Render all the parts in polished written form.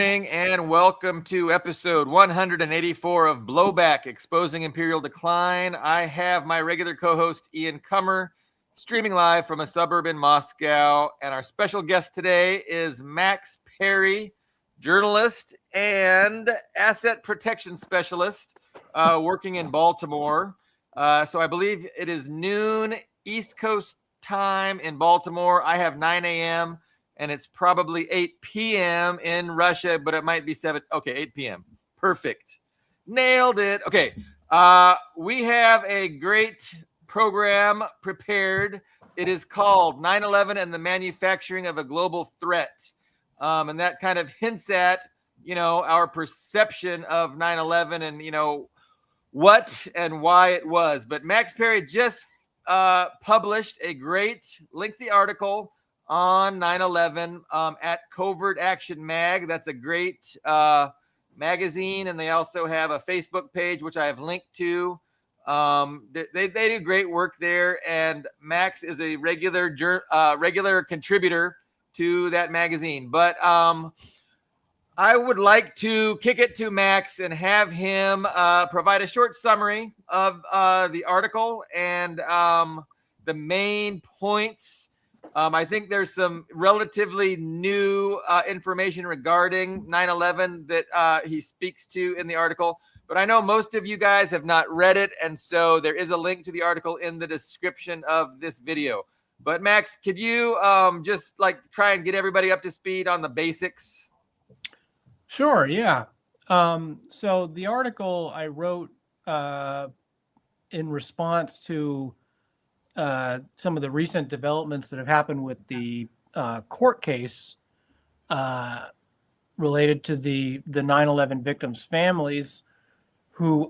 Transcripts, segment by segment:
morning and welcome to episode 184 of Blowback, Exposing Imperial Decline. I have my regular co-host Ian Cummer streaming live from a suburb in Moscow. And our special guest today is Max Parry, journalist and asset protection specialist working in Baltimore. So I believe it is noon East Coast time in Baltimore. I have 9 a.m. and it's probably 8 p.m. in Russia, but it might be 8 p.m. Perfect. Nailed it. Okay. We have a great program prepared. It is called 9/11 and the Manufacturing of a Global Threat. And that kind of hints at, our perception of 9/11 and, what and why it was. But Max Parry just published a great lengthy article on 9/11 at Covert Action Mag. That's a great magazine, and they also have a Facebook page, which I have linked to. They do great work there, and Max is a regular contributor to that magazine. But I would like to kick it to Max and have him provide a short summary of the article and the main points. I think there's some relatively new information regarding 9/11 that he speaks to in the article, but I know most of you guys have not read it, and so there is a link to the article in the description of this video. But Max, could you just try and get everybody up to speed on the basics? Sure, yeah. So the article I wrote in response to some of the recent developments that have happened with the court case related to the 9/11 victims' families, who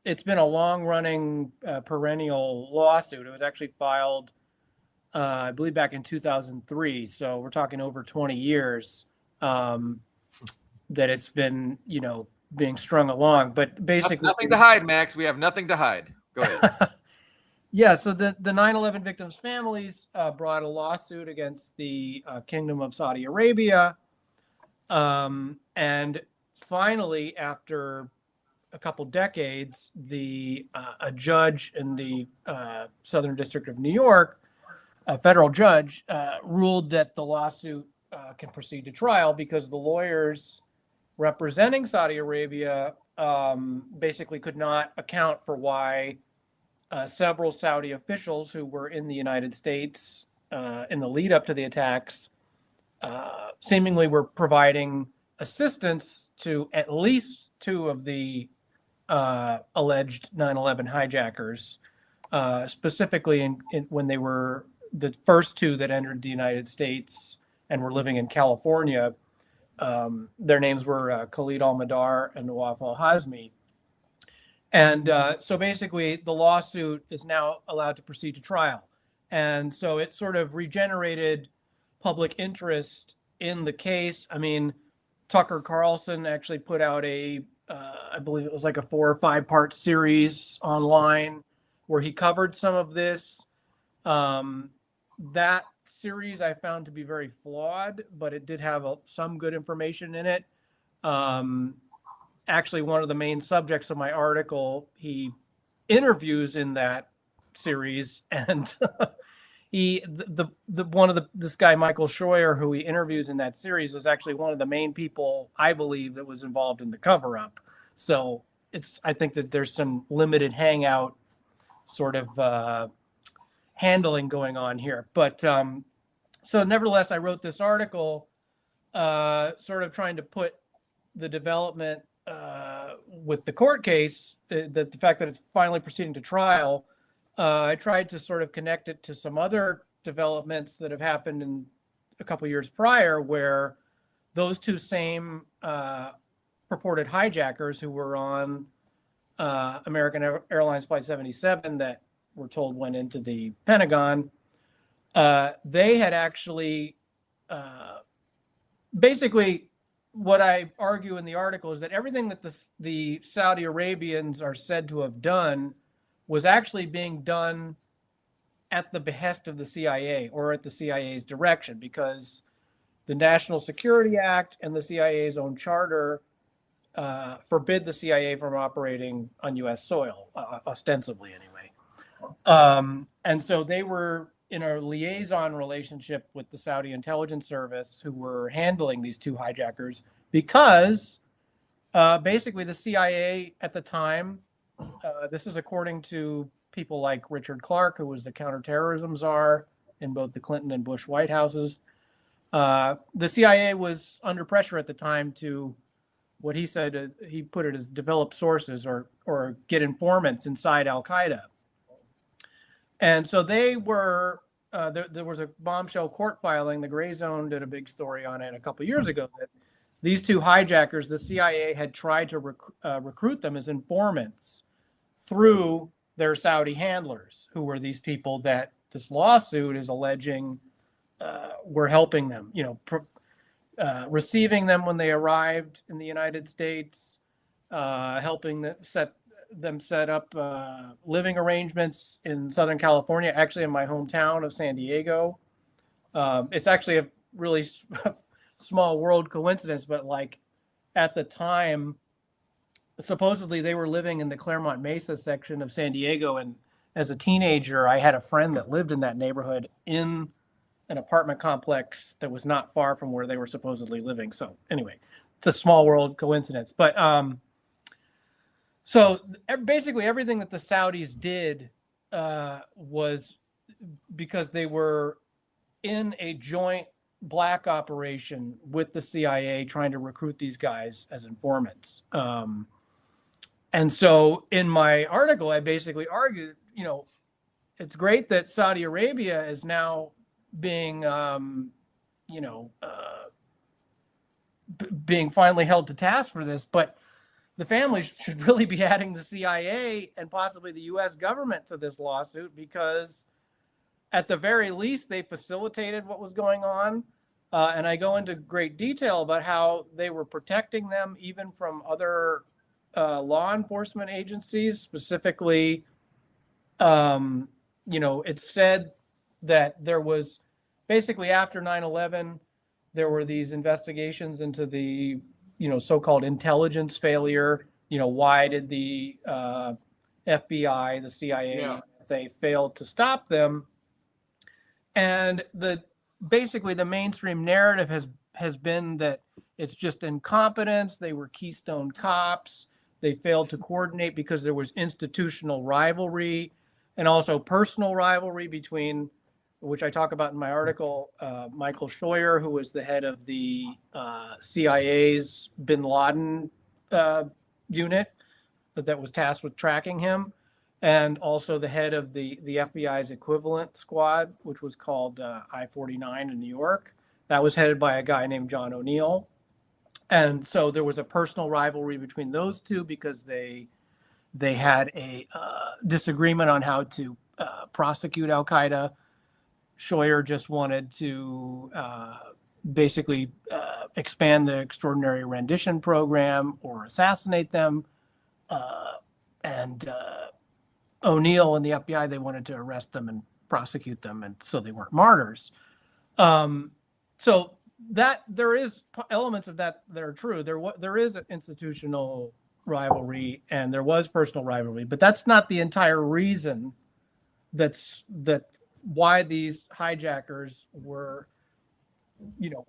it's been a long-running perennial lawsuit. It was actually filed, I believe, back in 2003. So we're talking over 20 years that it's been, being strung along. But basically, nothing to hide, Max. We have nothing to hide. Go ahead. Yeah, so the 9/11 victims' families brought a lawsuit against the Kingdom of Saudi Arabia. And finally, after a couple decades, a judge in the Southern District of New York, a federal judge, ruled that the lawsuit can proceed to trial because the lawyers representing Saudi Arabia basically could not account for why several Saudi officials who were in the United States in the lead up to the attacks seemingly were providing assistance to at least two of the alleged 9/11 hijackers, specifically when they were the first two that entered the United States and were living in California. Their names were Khalid al-Mihdhar and Nawaf al-Hazmi. And so basically, the lawsuit is now allowed to proceed to trial. And so it sort of regenerated public interest in the case. I mean, Tucker Carlson actually put out I believe it was like a 4 or 5 part series online where he covered some of this. That series I found to be very flawed, but it did have some good information in it. Actually, one of the main subjects of my article, he interviews in that series, and this guy Michael Scheuer, who he interviews in that series, was actually one of the main people I believe that was involved in the cover-up. So I think that there's some limited hangout sort of handling going on here. But so nevertheless, I wrote this article sort of trying to put the development with the court case, the fact that it's finally proceeding to trial. I tried to sort of connect it to some other developments that have happened in a couple years prior, where those two same purported hijackers who were on American Airlines Flight 77 that we're told went into the Pentagon, they had actually basically, what I argue in the article is that everything that the Saudi Arabians are said to have done was actually being done at the behest of the CIA or at the CIA's direction, because the National Security Act and the CIA's own charter forbid the CIA from operating on U.S. soil, ostensibly anyway. And so they were in a liaison relationship with the Saudi intelligence service, who were handling these two hijackers, because basically the CIA at the time, this is according to people like Richard Clarke, who was the counterterrorism czar in both the Clinton and Bush White Houses. The CIA was under pressure at the time to, what he said, he put it as develop sources or get informants inside Al-Qaeda. And so they were, there was a bombshell court filing. The Gray Zone did a big story on it a couple of years ago, that these two hijackers, the CIA had tried to recruit them as informants through their Saudi handlers, who were these people that this lawsuit is alleging were helping them, receiving them when they arrived in the United States, helping them set up living arrangements in Southern California, actually in my hometown of San Diego. It's actually a really small world coincidence, but like at the time, supposedly they were living in the Claremont Mesa section of San Diego. And as a teenager, I had a friend that lived in that neighborhood in an apartment complex that was not far from where they were supposedly living. So anyway, it's a small world coincidence. But so basically everything that the Saudis did was because they were in a joint black operation with the CIA trying to recruit these guys as informants. And so in my article, I basically argued, it's great that Saudi Arabia is now being, being finally held to task for this, but the families should really be adding the CIA and possibly the U.S. government to this lawsuit, because at the very least, they facilitated what was going on. And I go into great detail about how they were protecting them even from other law enforcement agencies. Specifically, it's said that there was basically after 9/11, there were these investigations into the, so-called intelligence failure. Why did the FBI, the CIA, say failed to stop them? And basically the mainstream narrative has been that it's just incompetence. They were Keystone cops. They failed to coordinate because there was institutional rivalry and also personal rivalry between, which I talk about in my article, Michael Scheuer, who was the head of the CIA's Bin Laden unit that was tasked with tracking him, and also the head of the FBI's equivalent squad, which was called I-49 in New York. That was headed by a guy named John O'Neill. And so there was a personal rivalry between those two because they had a disagreement on how to prosecute Al-Qaeda. Scheuer just wanted to basically expand the extraordinary rendition program or assassinate them. And O'Neill and the FBI, they wanted to arrest them and prosecute them, and so they weren't martyrs. So that there is elements of that are true. There is an institutional rivalry and there was personal rivalry, but that's not the entire reason that why these hijackers were,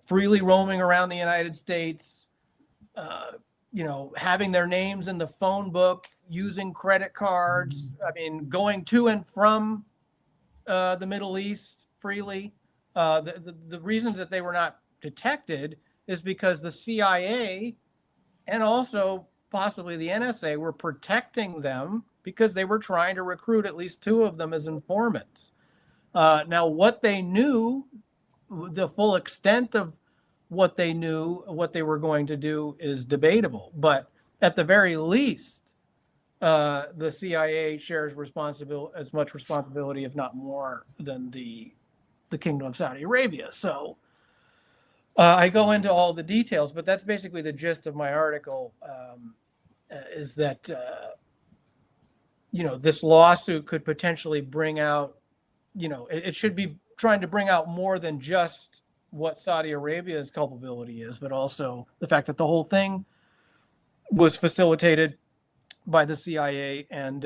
freely roaming around the United States, having their names in the phone book, using credit cards, going to and from the Middle East freely. The reasons that they were not detected is because the CIA and also possibly the NSA were protecting them because they were trying to recruit at least two of them as informants. Now, what they knew, the full extent of what they knew, what they were going to do is debatable. But at the very least, the CIA shares as much responsibility, if not more, than the Kingdom of Saudi Arabia. So I go into all the details, but that's basically the gist of my article, is that, this lawsuit could potentially bring out, it should be trying to bring out more than just what Saudi Arabia's culpability is, but also the fact that the whole thing was facilitated by the CIA. And,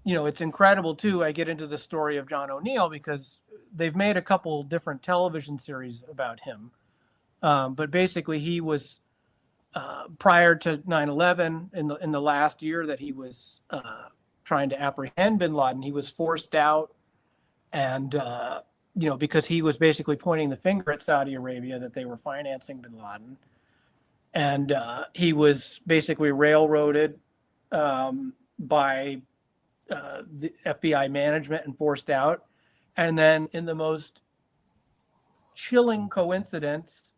it's incredible, too. I get into the story of John O'Neill because they've made a couple different television series about him. But basically, he was, prior to 9/11, in the last year that he was trying to apprehend bin Laden, he was forced out. And, because he was basically pointing the finger at Saudi Arabia that they were financing bin Laden. And he was basically railroaded by the FBI management and forced out. And then in the most chilling coincidence,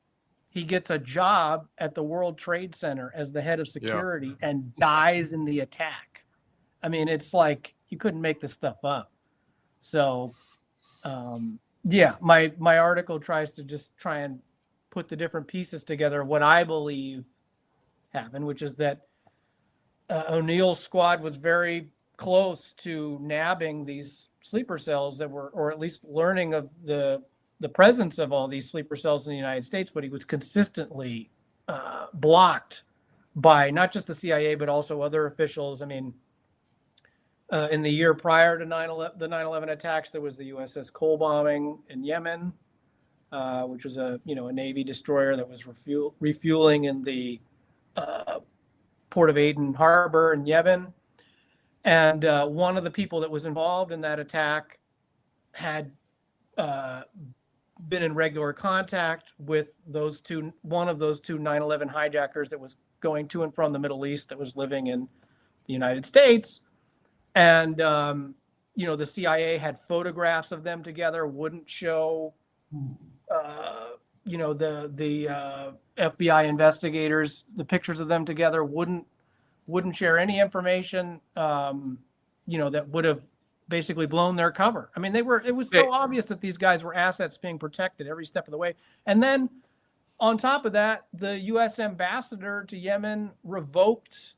he gets a job at the World Trade Center as the head of security and dies in the attack. I mean, it's like you couldn't make this stuff up. So, my article tries to just try and put the different pieces together. What I believe happened, which is that O'Neill's squad was very close to nabbing these sleeper cells that were, or at least learning of the presence of all these sleeper cells in the United States, but he was consistently blocked by not just the CIA, but also other officials. I mean, in the year prior to the 9/11 attacks, there was the USS Cole bombing in Yemen, which was a Navy destroyer that was refueling in the port of Aden Harbor in Yemen. And one of the people that was involved in that attack had been in regular contact with one of those two 9/11 hijackers that was going to and from the Middle East that was living in the United States. And, the CIA had photographs of them together, wouldn't show, the FBI investigators, the pictures of them together, wouldn't share any information, that would have basically blown their cover. I mean, it was so obvious that these guys were assets being protected every step of the way. And then on top of that, the U.S. ambassador to Yemen revoked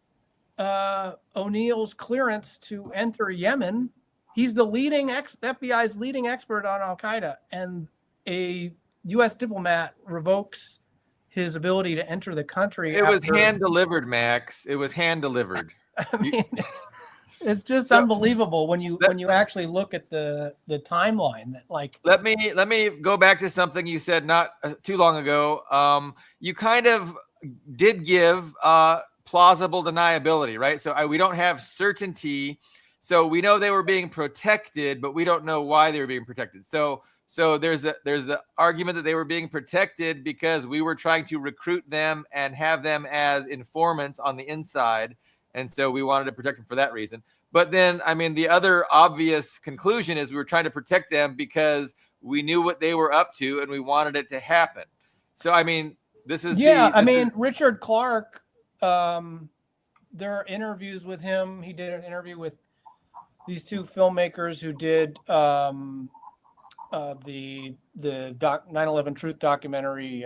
O'Neill's clearance to enter Yemen. He's the FBI's leading expert on Al-Qaeda, and a U.S. diplomat revokes his ability to enter the country. It was hand delivered, Max. It was hand delivered. I mean, it's just unbelievable when you actually look at the timeline. That let me go back to something you said not too long ago. You kind of did give plausible deniability, right? So we don't have certainty. So we know they were being protected, but we don't know why they were being protected. So there's the argument that they were being protected because we were trying to recruit them and have them as informants on the inside. And so we wanted to protect them for that reason. But then, I mean, the other obvious conclusion is we were trying to protect them because we knew what they were up to and we wanted it to happen. So, I mean, Richard Clark, there are interviews with him. He did an interview with these two filmmakers who did the 9/11 Truth documentary,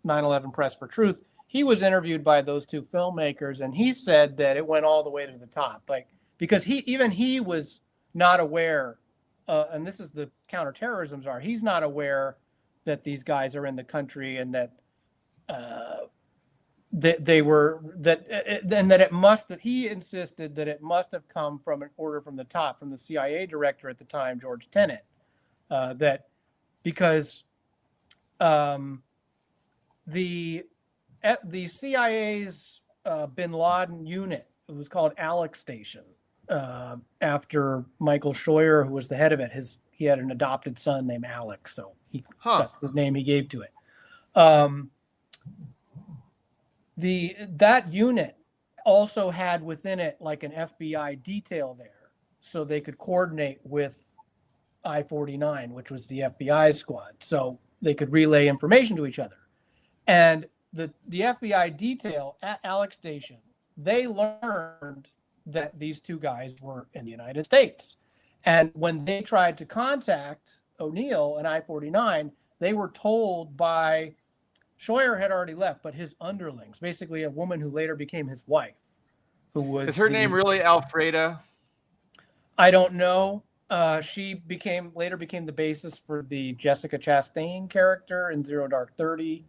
9/11 Press for Truth. He was interviewed by those two filmmakers, and he said that it went all the way to the top, because he was not aware, and this is the counterterrorism czar. He's not aware that these guys are in the country and that he insisted that it must have come from an order from the top, from the CIA director at the time, George Tenet, that because the CIA's bin Laden unit, it was called Alex Station, after Michael Scheuer, who was the head of it. He had an adopted son named Alex, so that's the name he gave to it. That unit also had within it like an FBI detail there, so they could coordinate with I-49, which was the FBI squad, so they could relay information to each other. And the FBI detail at Alex Station, they learned that these two guys were in the United States. And when they tried to contact O'Neill and I-49, they were told by Scheuer had already left, but his underlings, basically a woman who later became his wife, who was. Is her name really Alfreda? I don't know. She later became the basis for the Jessica Chastain character in Zero Dark 30.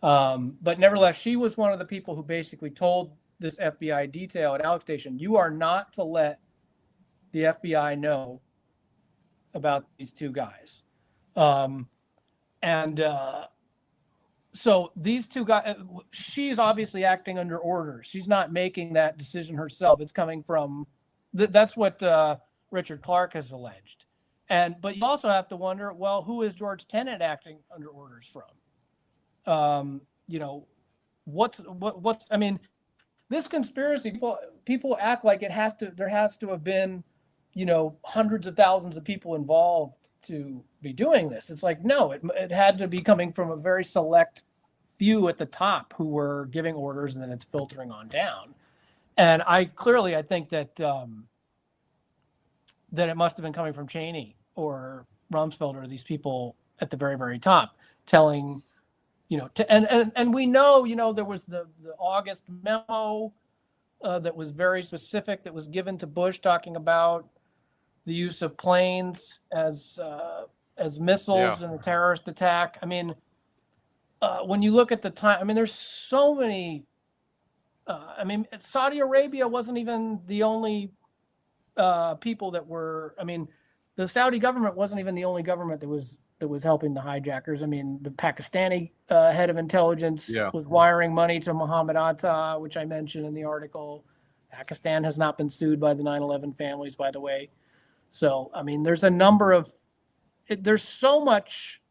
But nevertheless, she was one of the people who basically told this FBI detail at Alex Station, you are not to let the FBI know about these two guys. So these two guys, she's obviously acting under orders. She's not making that decision herself. It's coming from, that's what Richard Clark has alleged. But you also have to wonder, well, who is George Tenet acting under orders from? I mean, this conspiracy, people act like there has to have been, hundreds of thousands of people involved to be doing this. It's like, no, it had to be coming from a very select few at the top who were giving orders, and then it's filtering on down. And I think that that it must have been coming from Cheney or Rumsfeld or these people at the very, very top telling, and we know, there was the August memo that was very specific, that was given to Bush, talking about the use of planes as missiles in a terrorist attack. I mean, when you look at the time, I mean, there's so many. Saudi Arabia wasn't even the only people that were. I mean, the Saudi government wasn't even the only government that was helping the hijackers. I mean, the Pakistani head of intelligence was wiring money to Mohammed Atta, which I mentioned in the article. Pakistan has not been sued by the 9/11 families, by the way. So, I mean, there's a number of. There's so much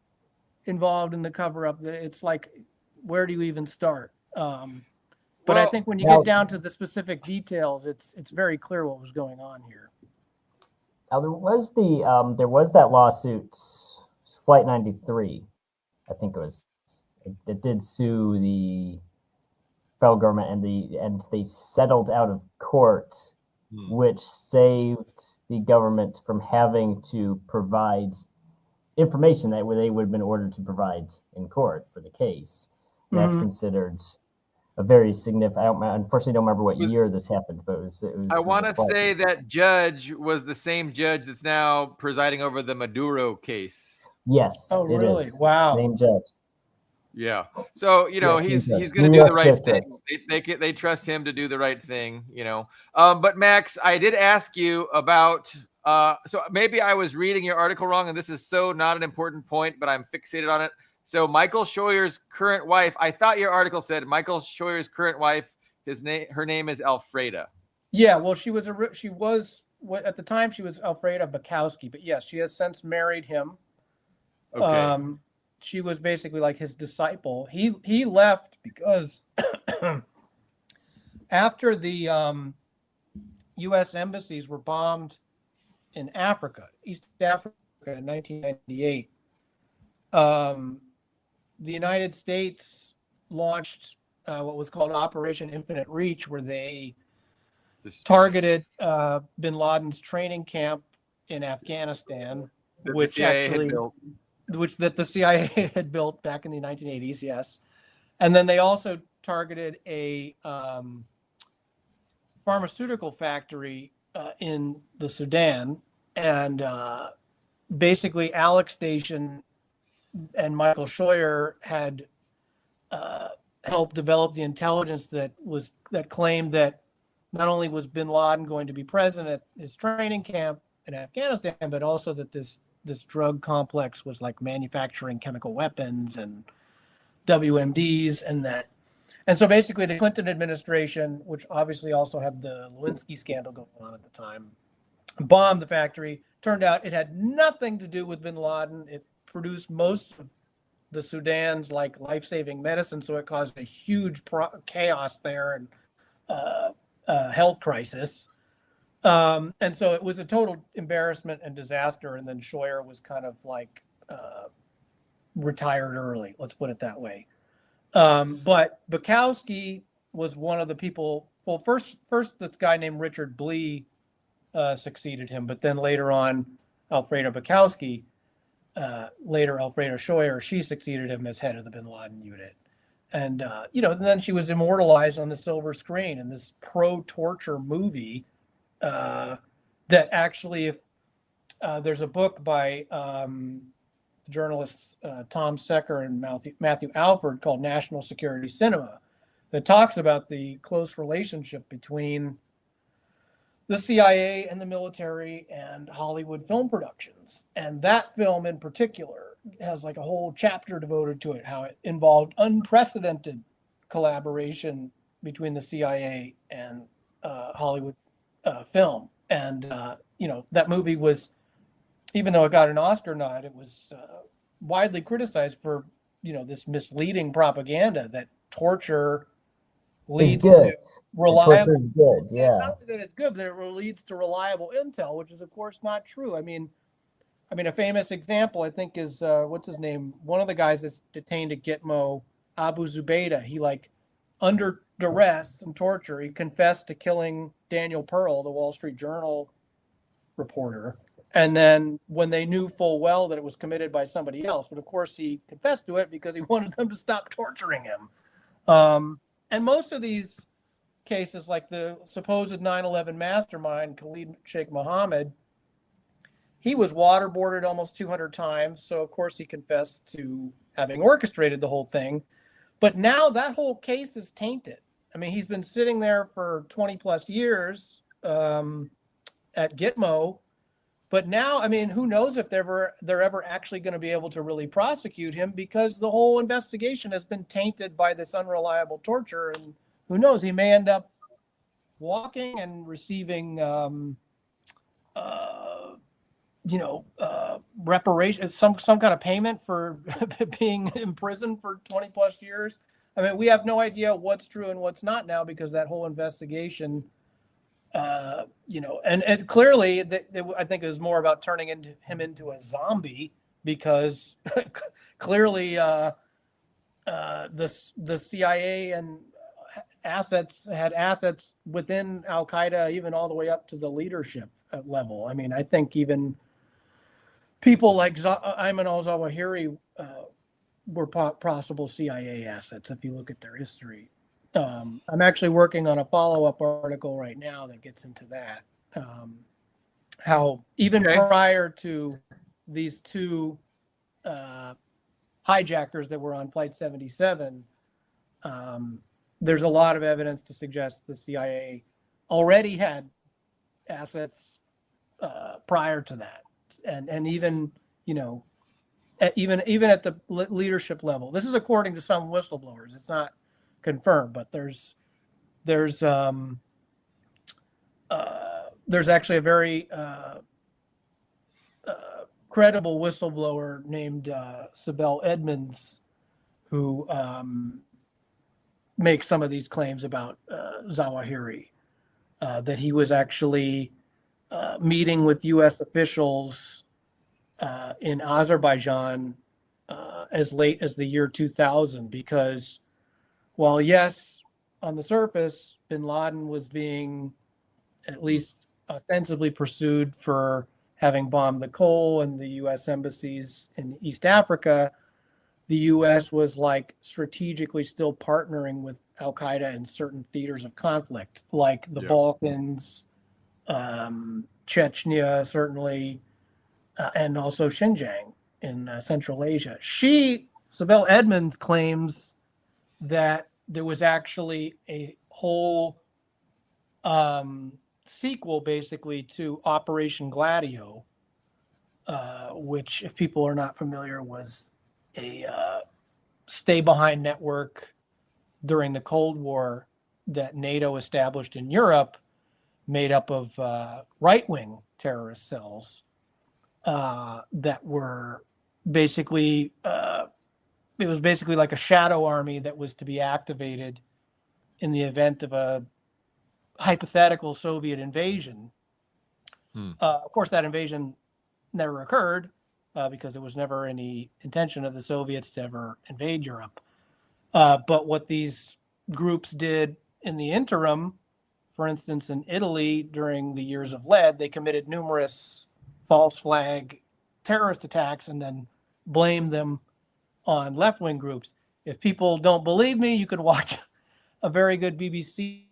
involved in the cover-up that it's like, where do you even start? But I think when you get down to the specific details, it's very clear what was going on here. Now there was that lawsuit, Flight 93, I think it was, that did sue the federal government, and they settled out of court, which saved the government from having to provide information that they would have been ordered to provide in court for the case. That's considered a very significant. I unfortunately don't remember what year this happened, but it was. I want to say that judge was the same judge that's now presiding over the Maduro case. Yes. Oh, really? Wow. Same judge. Yeah. So he's going to do the right thing. They trust him to do the right thing. But Max, I did ask you about. So maybe I was reading your article wrong, and this is so not an important point, but I'm fixated on it. So Michael Scheuer's current wife, I thought your article said Michael Scheuer's current wife, her name is Alfreda. Yeah, well, she was at the time she was Alfreda Bukowski, but yes, she has since married him. Okay. She was basically like his disciple. He left because after the U.S. embassies were bombed in Africa, East Africa in 1998, the United States launched what was called Operation Infinite Reach, where they targeted bin Laden's training camp in Afghanistan, which the CIA had built back in the 1980s, yes. And then they also targeted a pharmaceutical factory in the Sudan. And basically, Alex Station and Michael Scheuer had helped develop the intelligence that claimed that not only was bin Laden going to be present at his training camp in Afghanistan, but also that this drug complex was like manufacturing chemical weapons and WMDs and so basically the Clinton administration, which obviously also had the Lewinsky scandal going on at the time, bombed the factory. Turned out it had nothing to do with bin Laden. It produced most of the Sudan's like life-saving medicine, so it caused a huge chaos there and health crisis. And so it was a total embarrassment and disaster. And then Scheuer was kind of like retired early, let's put it that way. But Bukowski was one of the people. Well, first this guy named Richard Blee succeeded him, but then later on, Alfreda Bukowski, later Alfreda Scheuer, she succeeded him as head of the bin Laden unit. And, and then she was immortalized on the silver screen in this pro-torture movie that actually, there's a book by journalists Tom Secker and Matthew Alford called National Security Cinema that talks about the close relationship between the CIA and the military and Hollywood film productions. And that film in particular has like a whole chapter devoted to it, how it involved unprecedented collaboration between the CIA and Hollywood film. And, that movie was, even though it got an Oscar nod, it was widely criticized for, this misleading propaganda that torture leads to reliable. Torture is good, yeah. Not that it's good, but it leads to reliable intel, which is of course not true. I mean, a famous example I think is what's his name? One of the guys that's detained at Gitmo, Abu Zubaydah. He under duress and torture, he confessed to killing Daniel Pearl, the Wall Street Journal reporter. And then when they knew full well that it was committed by somebody else, but of course he confessed to it because he wanted them to stop torturing him. And most of these cases, like the supposed 9/11 mastermind, Khalid Sheikh Mohammed, he was waterboarded almost 200 times. So, of course, he confessed to having orchestrated the whole thing. But now that whole case is tainted. I mean, he's been sitting there for 20 plus years at Gitmo. But now, I mean, who knows if they're ever actually going to be able to really prosecute him, because the whole investigation has been tainted by this unreliable torture. And who knows, he may end up walking and receiving, reparations, some kind of payment for being imprisoned for 20 plus years. I mean, we have no idea what's true and what's not now, because that whole investigation and clearly I think it was more about turning him into a zombie, because clearly the CIA and had assets within Al Qaeda, even all the way up to the leadership level. I mean, I think even people like Ayman al-Zawahiri were possible CIA assets if you look at their history. I'm actually working on a follow-up article right now that gets into that. How even prior to these two hijackers that were on Flight 77, there's a lot of evidence to suggest the CIA already had assets prior to that, and even even at the leadership level. This is according to some whistleblowers. It's not confirmed, but there's actually a very credible whistleblower named Sibel Edmonds who makes some of these claims about Zawahiri, that he was actually meeting with U.S. officials in Azerbaijan as late as the year 2000, because while, yes, on the surface, bin Laden was being at least ostensibly pursued for having bombed the coal and the U.S. embassies in East Africa, the U.S. was strategically still partnering with Al Qaeda in certain theaters of conflict, like the Balkans, Chechnya, certainly, and also Xinjiang in Central Asia. Sibel Edmonds claims that there was actually a whole sequel, basically, to Operation Gladio, which, if people are not familiar, was a stay-behind network during the Cold War that NATO established in Europe, made up of right-wing terrorist cells that were basically it was basically like a shadow army that was to be activated in the event of a hypothetical Soviet invasion. Of course, that invasion never occurred because there was never any intention of the Soviets to ever invade Europe. But what these groups did in the interim, for instance, in Italy during the years of lead, they committed numerous false flag terrorist attacks and then blamed them on left-wing groups. If people don't believe me, you could watch a very good BBC.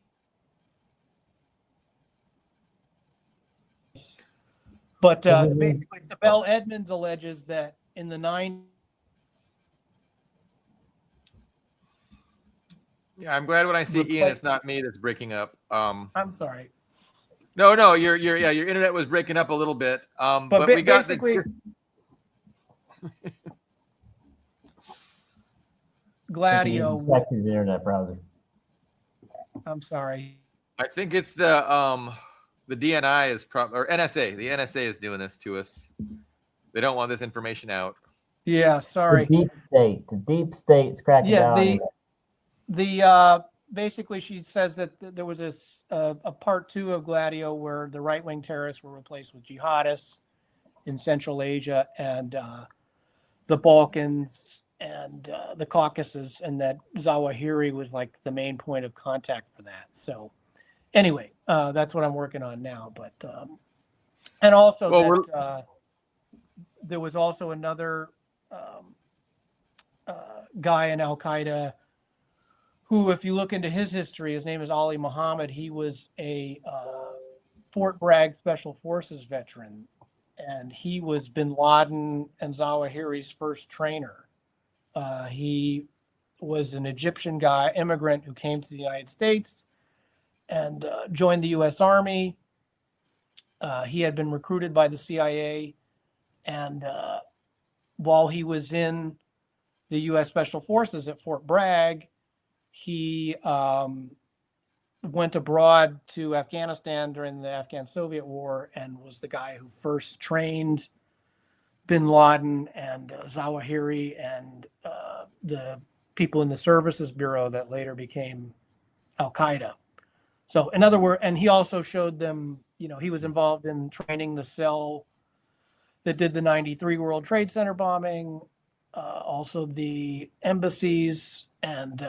But basically, Sibel Edmonds alleges that in the 90s. Yeah, I'm glad when I see Ian, it's not me that's breaking up. I'm sorry. No, your internet was breaking up a little bit. But we got basically, Gladio. Check his internet browser. I'm sorry. I think it's the DNI is or NSA. The NSA is doing this to us. They don't want this information out. Yeah, sorry. The deep state's cracking down. Basically, she says that there was a part 2 of Gladio where the right-wing terrorists were replaced with jihadists in Central Asia and the Balkans and the Caucasus, and that Zawahiri was like the main point of contact for that. So anyway, that's what I'm working on now. But and also there was also another guy in Al-Qaeda who, if you look into his history, his name is Ali Muhammad. He was a Fort Bragg Special Forces veteran, and he was bin Laden and Zawahiri's first trainer. He was an Egyptian immigrant who came to the United States and joined the U.S. Army. He had been recruited by the CIA, and while he was in the U.S. Special Forces at Fort Bragg, he went abroad to Afghanistan during the Afghan-Soviet War and was the guy who first trained bin Laden and Zawahiri and the people in the Services Bureau that later became Al-Qaeda. So in other words, and he also showed them, he was involved in training the cell that did the 93 World Trade Center bombing, also the embassies, and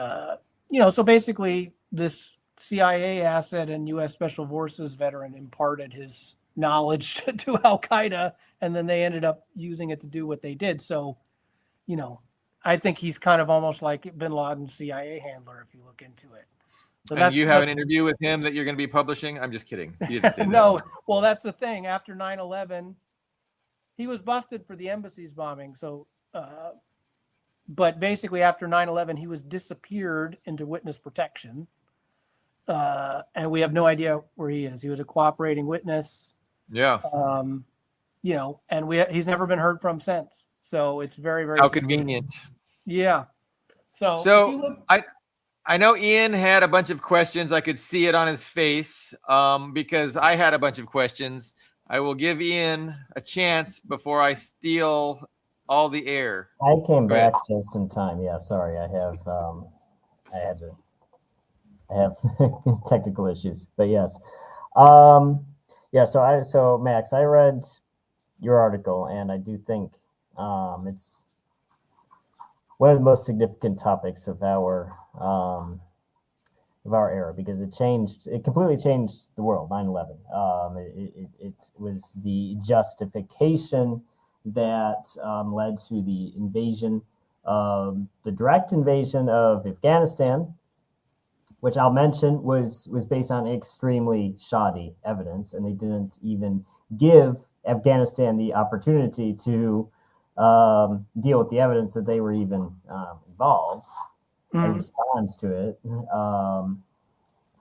so basically this CIA asset and U.S. Special Forces veteran imparted his knowledge to Al-Qaeda, and then they ended up using it to do what they did. So, I think he's kind of almost like bin Laden's CIA handler if you look into it. So and you have an interview with him that you're going to be publishing? I'm just kidding. You didn't say no, well, that's the thing. After 9/11, he was busted for the embassies bombing. So, but basically after 9/11, he was disappeared into witness protection. And we have no idea where he is. He was a cooperating witness. Yeah. And he's never been heard from since. So it's very, very how convenient. Yeah. So I know Ian had a bunch of questions. I could see it on his face because I had a bunch of questions. I will give Ian a chance before I steal all the air. I came back just in time. Yeah, sorry. I have technical issues, but yes. So Max, I read your article, and I do think it's one of the most significant topics of our era, because it completely changed the world. 9/11. It was the justification that led to the invasion, the direct invasion of Afghanistan, which I'll mention was based on extremely shoddy evidence, and they didn't even give Afghanistan the opportunity to deal with the evidence that they were even involved and respond to it.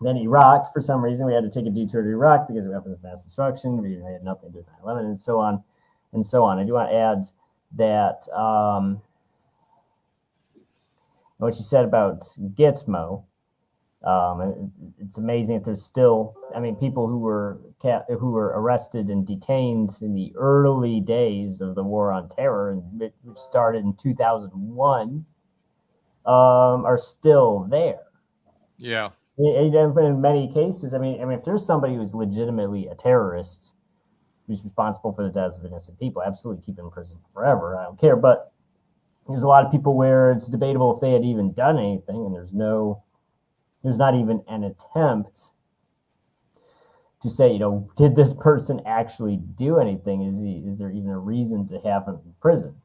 Then Iraq, for some reason, we had to take a detour to Iraq because of weapons of mass destruction. We had nothing to do with 9/11, and so on and so on. I do want to add that what you said about Gitmo. It's amazing that there's still, people who were arrested and detained in the early days of the War on Terror, which started in 2001, are still there. Yeah. In many cases, if there's somebody who's legitimately a terrorist who's responsible for the deaths of innocent people, absolutely keep him in prison forever. I don't care. But there's a lot of people where it's debatable if they had even done anything, and there's not even an attempt to say, did this person actually do anything? Is there even a reason to have him in prison?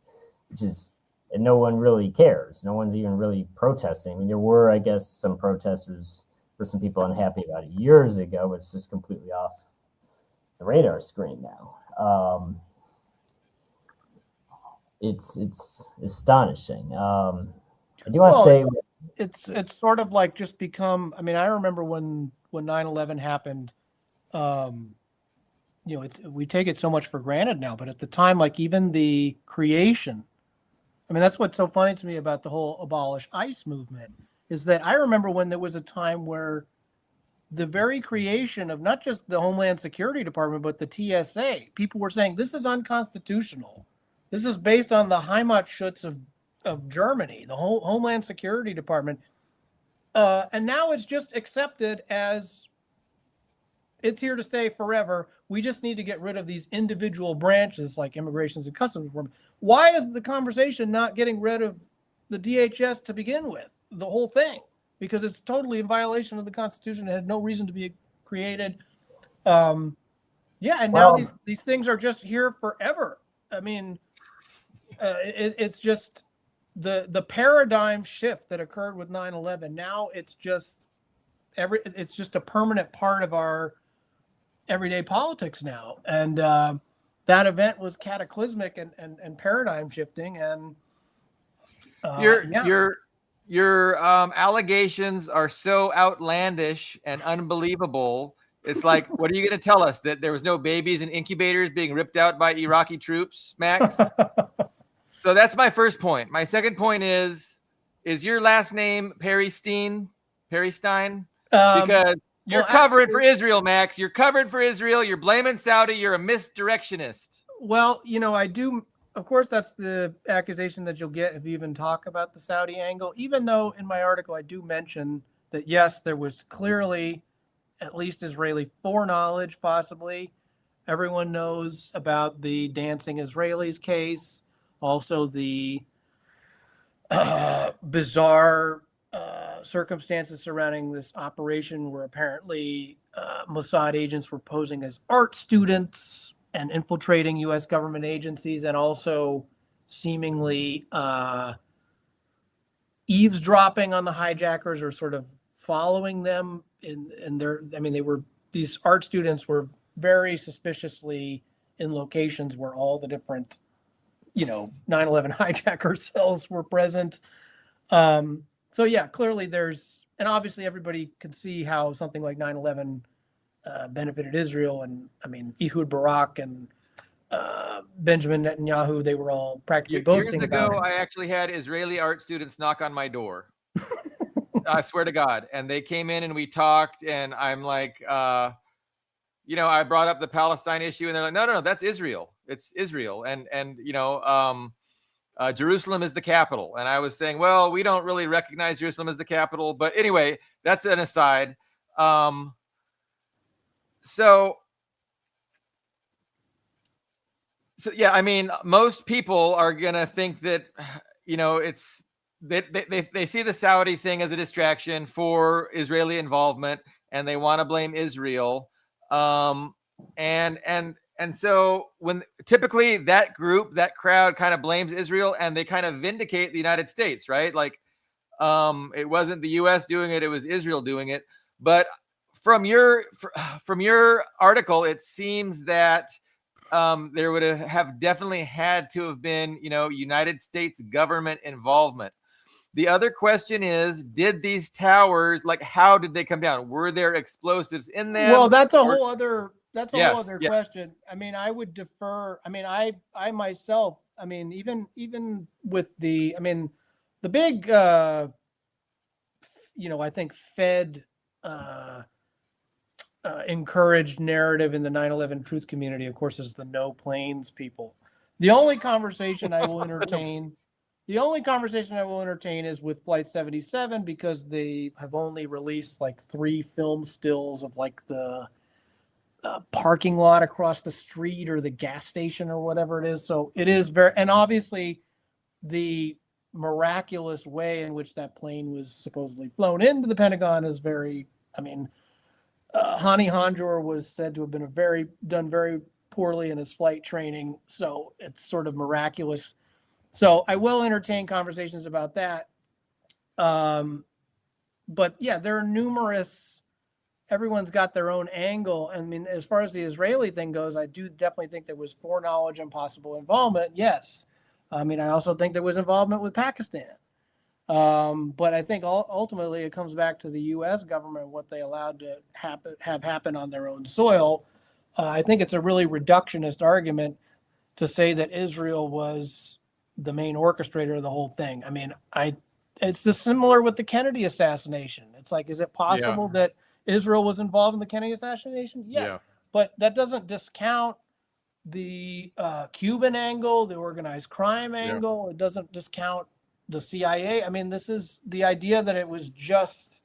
And no one really cares. No one's even really protesting. There were, I guess, some protesters, or some people unhappy about it years ago, but it's just completely off the radar screen now. it's astonishing. I do want to say it's sort of like just become. I mean, I remember when 9/11 happened. We take it so much for granted now, but at the time, like even the creation. I mean, that's what's so funny to me about the whole abolish ICE movement is that I remember when there was a time where the very creation of not just the Homeland Security Department, but the TSA, people were saying this is unconstitutional. This is based on the Heimatschutz of Germany, the whole Homeland Security Department. And now it's just accepted as it's here to stay forever. We just need to get rid of these individual branches like Immigration and Customs Reform. Why is the conversation not getting rid of the DHS to begin with, the whole thing? Because it's totally in violation of the Constitution. It had no reason to be created. And now these things are just here forever. I mean, it's just the paradigm shift that occurred with 9/11. Now it's just a permanent part of our everyday politics now. And that event was cataclysmic and paradigm shifting. And your allegations are so outlandish and unbelievable. It's like, what are you going to tell us? That there was no babies in incubators being ripped out by Iraqi troops, Max? So that's my first point. My second point is your last name Parry Stein? Because you're covering for Israel, Max. You're covering for Israel. You're blaming Saudi. You're a misdirectionist. Well, I do. Of course, that's the accusation that you'll get if you even talk about the Saudi angle, even though in my article I do mention that, yes, there was clearly at least Israeli foreknowledge, possibly. Everyone knows about the dancing Israelis case, also the bizarre circumstances surrounding this operation where apparently Mossad agents were posing as art students and infiltrating U.S. government agencies, and also seemingly eavesdropping on the hijackers or sort of following them in their. I mean, these art students were very suspiciously in locations where all the different, 9/11 hijacker cells were present. So yeah, clearly and obviously everybody could see how something like 9/11 benefited Israel. And I mean, Ehud Barak and Benjamin Netanyahu, they were all practically boasting about it. Years ago, I actually had Israeli art students knock on my door. I swear to God. And they came in and we talked, and I'm like, I brought up the Palestine issue, and they're like, no, that's Israel. It's Israel. And Jerusalem is the capital. And I was saying, well, we don't really recognize Jerusalem as the capital. But anyway, that's an aside. So yeah, I mean, most people are going to think that, it's they see the Saudi thing as a distraction for Israeli involvement, and they want to blame Israel. And so when typically that crowd kind of blames Israel, and they kind of vindicate the United States, right? Like, it wasn't the U.S. doing it, it was Israel doing it. But from your article, it seems that there would have definitely had to have been, United States government involvement. The other question is, did these towers, how did they come down? Were there explosives in them? Well, that's a whole other Yes. question. I mean, I would defer. I mean, I myself, I mean, even with the big, I think Fed encouraged narrative in the 9/11 truth community, of course, is the no planes people. The only conversation I will entertain is with Flight 77, because they have only released 3 film stills of the parking lot across the street or the gas station or whatever it is. So it is and obviously the miraculous way in which that plane was supposedly flown into the Pentagon is very, Hani Hanjour was said to have been done very poorly in his flight training. So it's sort of miraculous. So I will entertain conversations about that. But yeah, there are numerous everyone's got their own angle. I mean, as far as the Israeli thing goes, I do definitely think there was foreknowledge and possible involvement. Yes. I mean, I also think there was involvement with Pakistan. But I think ultimately it comes back to the U.S. government, what they allowed to have happen on their own soil. I think it's a really reductionist argument to say that Israel was the main orchestrator of the whole thing. I mean, it's similar with the Kennedy assassination. It's like, is it possible that Israel was involved in the Kennedy assassination? Yes, but that doesn't discount the Cuban angle, the organized crime angle. It doesn't discount the CIA. I mean, this is the idea that it was just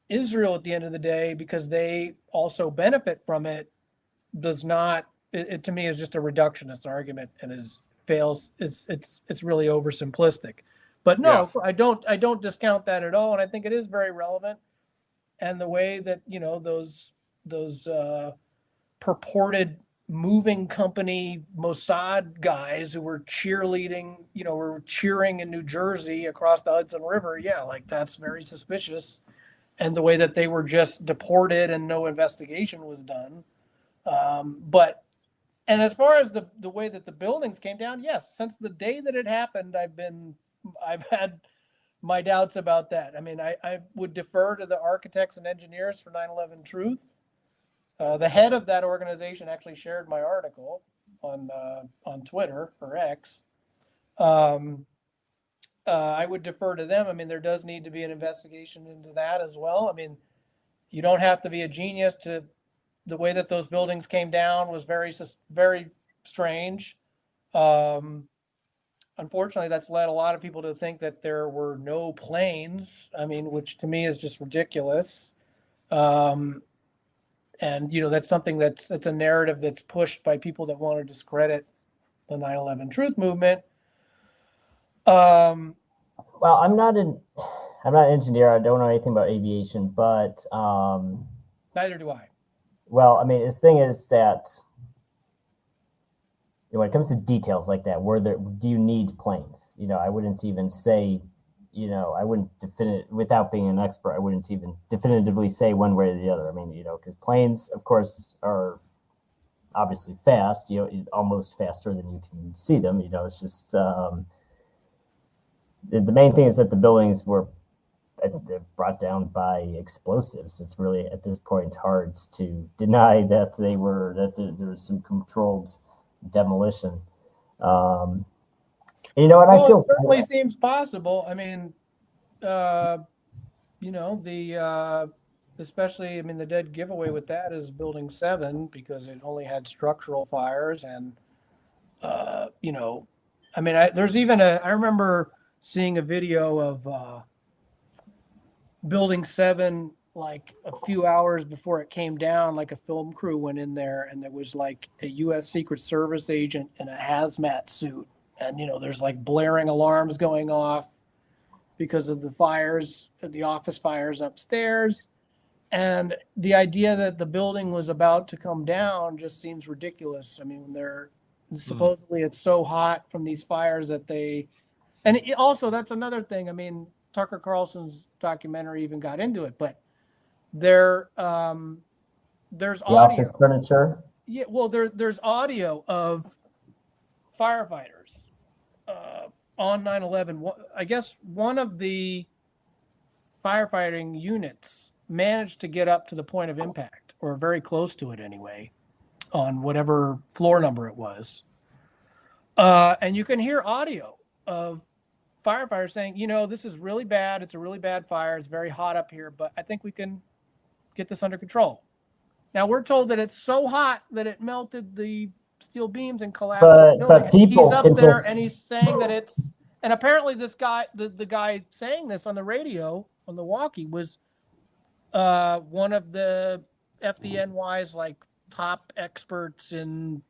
Israel at the end of the day because they also benefit from it does not. It to me is just a reductionist argument and fails. It's really oversimplistic. But no, I don't discount that at all, and I think it is very relevant. And the way that those purported moving company Mossad guys who were cheerleading, were cheering in New Jersey across the Hudson River. Yeah, like that's very suspicious. And the way that they were just deported and no investigation was done. And as far as the way that the buildings came down, yes, since the day that it happened, I've had my doubts about that. I mean, I would defer to the architects and engineers for 9/11 Truth. The head of that organization actually shared my article on Twitter or X. I would defer to them. I mean, there does need to be an investigation into that as well. I mean, you don't have to be a genius to. The way that those buildings came down was very, very strange. Unfortunately, that's led a lot of people to think that there were no planes. I mean, which to me is just ridiculous. And that's something that's a narrative that's pushed by people that want to discredit the 9/11 Truth movement. Well, I'm not an engineer. I don't know anything about aviation, but neither do I. Well, I mean, the thing is that when it comes to details like that, do you need planes? I wouldn't even say, I wouldn't without being an expert, I wouldn't even definitively say one way or the other. I mean, because planes, of course, are obviously fast, almost faster than you can see them. It's just the main thing is that the buildings were, I think, they're brought down by explosives. It's really at this point hard to deny that there was some controlled demolition. And I feel it certainly seems possible. I mean, especially, I mean, the dead giveaway with that is Building 7 because it only had structural fires, and I mean, I remember seeing a video of Building 7 like a few hours before it came down. Like a film crew went in there, and there was like a U.S. Secret Service agent in a hazmat suit, and there's like blaring alarms going off because of the fires, the office fires upstairs, and the idea that the building was about to come down just seems ridiculous. I mean, supposedly it's so hot from these fires that also that's another thing. I mean, Tucker Carlson's documentary even got into it, but there's audio. Office furniture. Yeah, well, there's audio of firefighters on 9/11. I guess one of the firefighting units managed to get up to the point of impact, or very close to it anyway, on whatever floor number it was. And you can hear audio of firefighters saying, this is really bad. It's a really bad fire. It's very hot up here, but I think we can get this under control. Now we're told that it's so hot that it melted the steel beams and collapsed the building. But people he's up there and he's saying that and apparently this guy, the guy saying this on the radio, on the walkie, was one of the FDNY's like top experts and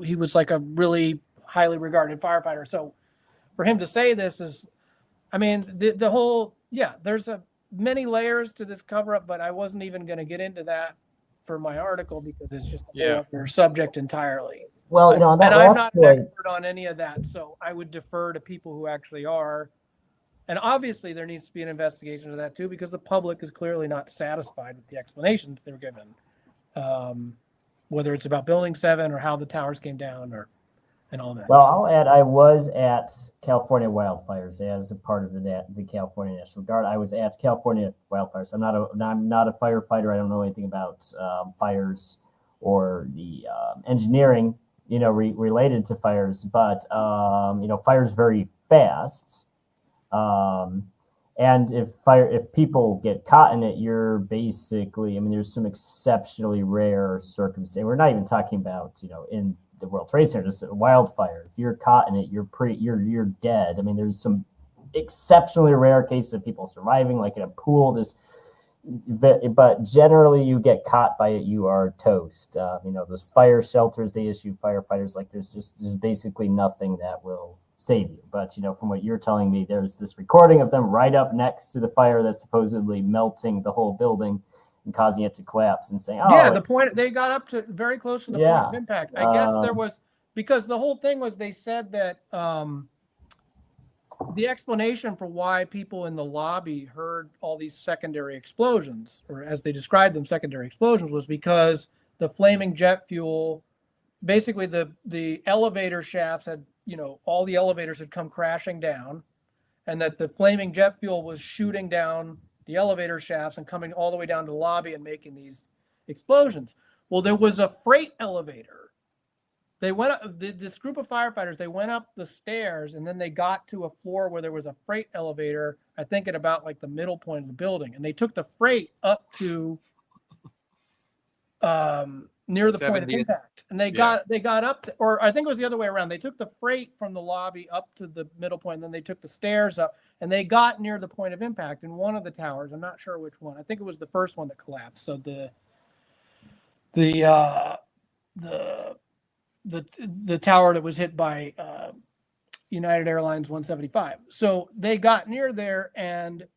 he was like a really highly regarded firefighter. So for him to say this is, I mean, the whole, there's many layers to this cover up, but I wasn't even going to get into that for my article because it's just another subject entirely. Well, on that and I'm not an expert on any of that, so I would defer to people who actually are. And obviously there needs to be an investigation of that too, because the public is clearly not satisfied with the explanations they're given. Whether it's about Building 7 or how the towers came down and all that. Well, I'll add, I was at California wildfires as a part of the California National Guard. I was at California wildfires. I'm not a firefighter. I don't know anything about fires or the engineering, related to fires. But fires very fast. And if people get caught in it, you're basically, there's some exceptionally rare circumstances. We're not even talking about, in the World Trade Center, just a wildfire. If you're caught in it, you're dead. There's some exceptionally rare cases of people surviving, like in a pool. But generally, you get caught by it, you are toast. Those fire shelters they issue firefighters, like there's basically nothing that will save you. But from what you're telling me, there's this recording of them right up next to the fire that's supposedly melting the whole building and causing it to collapse, and saying, "Oh, yeah, the point they got up to very close to the point of impact." I guess there was, because the whole thing was, they said that the explanation for why people in the lobby heard all these secondary explosions, or as they described them, secondary explosions, was because the flaming jet fuel, basically the elevator shafts had, all the elevators had come crashing down, and that the flaming jet fuel was shooting down the elevator shafts and coming all the way down to the lobby and making these explosions. Well, there was a freight elevator. They went up, this group of firefighters, they went up the stairs, and then they got to a floor where there was a freight elevator, I think at about like the middle point of the building. And they took the freight up to near the point of impact. And they got up to, or I think it was the other way around. They took the freight from the lobby up to the middle point, and then they took the stairs up, and they got near the point of impact in one of the towers. I'm not sure which one. I think it was the first one that collapsed. So the tower that was hit by United Airlines 175. So they got near there, and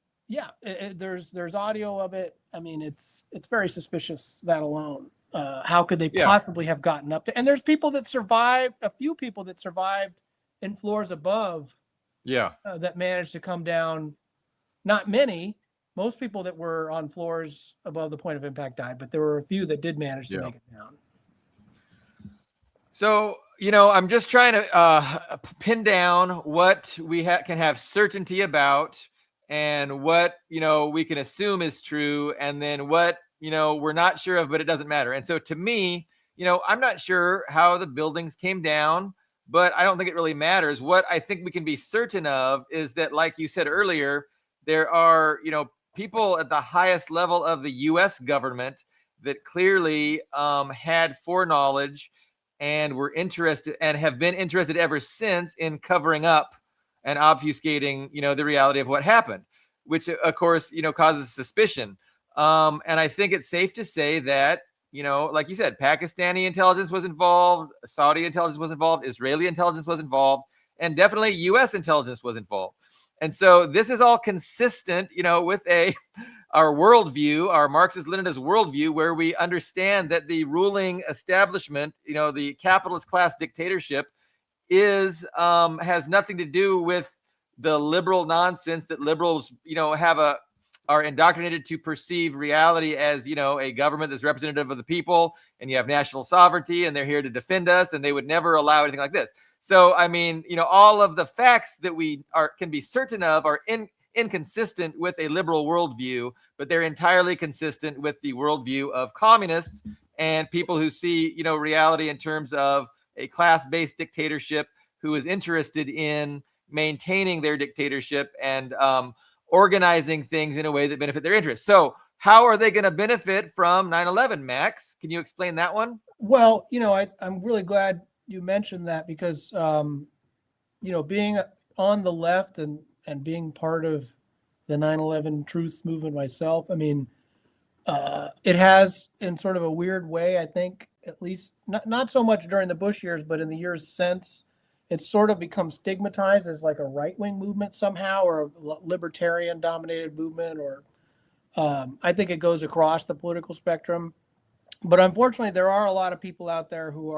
there's audio of it. It's very suspicious, that alone. How could they possibly have gotten up to? And there's people that survived, a few people that survived in floors above. That managed to come down. Not many. Most people that were on floors above the point of impact died, but there were a few that did manage to make it down. So, I'm just trying to pin down what we can have certainty about, and what, we can assume is true, and then what, we're not sure of, but it doesn't matter. And so to me, I'm not sure how the buildings came down, but I don't think it really matters. What I think we can be certain of is that, like you said earlier, there are, people at the highest level of the U.S. government that clearly had foreknowledge and were interested, and have been interested ever since, in covering up and obfuscating, the reality of what happened, which of course, causes suspicion. And I think it's safe to say that, like you said, Pakistani intelligence was involved, Saudi intelligence was involved, Israeli intelligence was involved, and definitely U.S. intelligence was involved. And so this is all consistent, with our worldview, our Marxist-Leninist worldview, where we understand that the ruling establishment, the capitalist class dictatorship, has nothing to do with the liberal nonsense that liberals, are indoctrinated to perceive reality as, a government that's representative of the people, and you have national sovereignty, and they're here to defend us, and they would never allow anything like this. So, all of the facts that we can be certain of are inconsistent with a liberal worldview, but they're entirely consistent with the worldview of communists and people who see, reality in terms of a class-based dictatorship who is interested in maintaining their dictatorship and organizing things in a way that benefit their interests. So how are they going to benefit from 9/11, Max? Can you explain that one? Well, I'm really glad you mentioned that, because, being on the left and being part of the 9/11 truth movement myself, it has, in sort of a weird way, I think, at least not so much during the Bush years, but in the years since, it's sort of become stigmatized as like a right-wing movement somehow, or a libertarian-dominated movement, or I think it goes across the political spectrum. But unfortunately, there are a lot of people out there who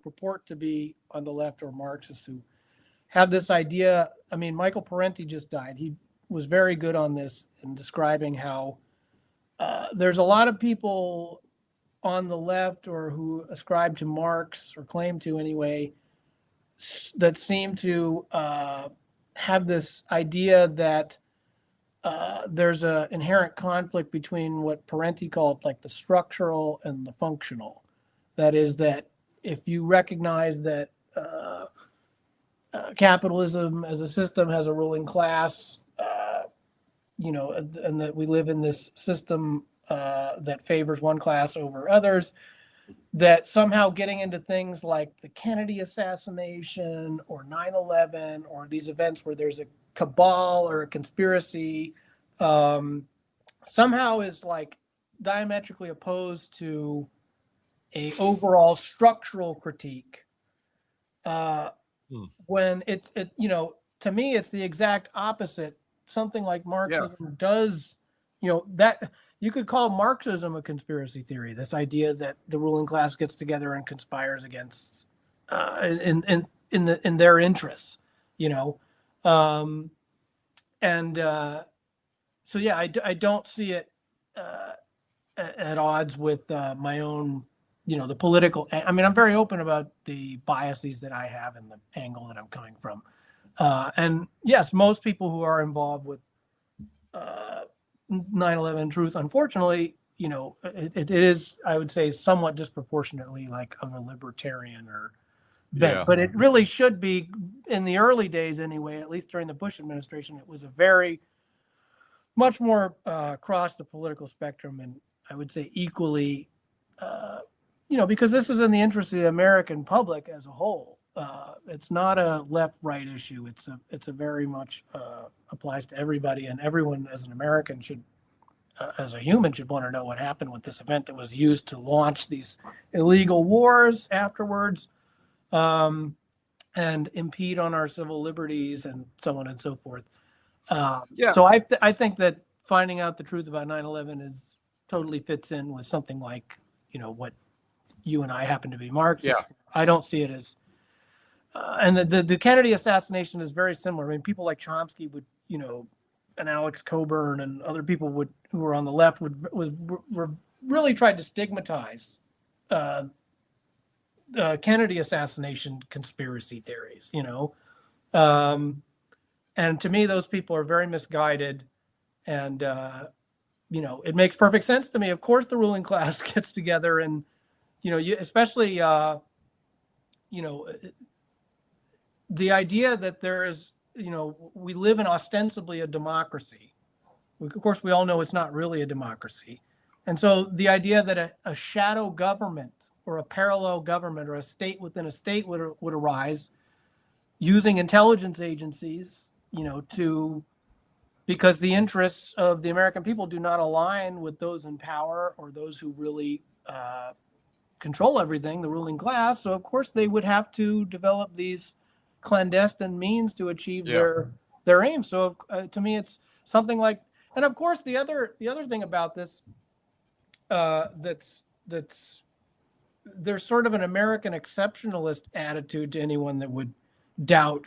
purport to be on the left or Marxists, who have this idea. I mean, Michael Parenti just died. He was very good on this in describing how there's a lot of people on the left or who ascribe to Marx or claim to anyway, that seem to have this idea that there's an inherent conflict between what Parenti called like the structural and the functional. That is, that if you recognize that capitalism as a system has a ruling class, and that we live in this system that favors one class over others, that somehow getting into things like the Kennedy assassination or 9/11 or these events where there's a cabal or a conspiracy somehow is like diametrically opposed to a overall structural critique. When to me, it's the exact opposite. Something like Marxism does, that you could call Marxism a conspiracy theory. This idea that the ruling class gets together and conspires against, in their interests, so yeah, I don't see it at odds with my own, the political. I mean, I'm very open about the biases that I have and the angle that I'm coming from. And yes, most people who are involved with 9/11 truth, unfortunately, it is, I would say, somewhat disproportionately like of a libertarian or bent. But it really should be, in the early days anyway, at least during the Bush administration, it was a very much more across the political spectrum, and I would say equally, because this is in the interest of the American public as a whole. It's not a left-right issue. It's a very much applies to everybody, and everyone as an American should, as a human, should want to know what happened with this event that was used to launch these illegal wars afterwards, and impede on our civil liberties and so on and so forth. So I think that finding out the truth about 9/11 totally fits in with something like, what you and I happen to be Marxists. Yeah. I don't see it as, and the Kennedy assassination is very similar. I mean, people like Chomsky would, and Alex Coburn and other people who were on the left were really tried to stigmatize Kennedy assassination conspiracy theories, and to me, those people are very misguided. And, it makes perfect sense to me. Of course, the ruling class gets together and, especially, the idea that there is, we live in ostensibly a democracy. Of course, we all know it's not really a democracy. And so the idea that a shadow government or a parallel government or a state within a state would arise using intelligence agencies, because the interests of the American people do not align with those in power or those who really control everything, the ruling class. So of course they would have to develop these clandestine means to achieve their aims. So to me, it's something like, and of course the other thing about this that's there's sort of an American exceptionalist attitude to anyone that would doubt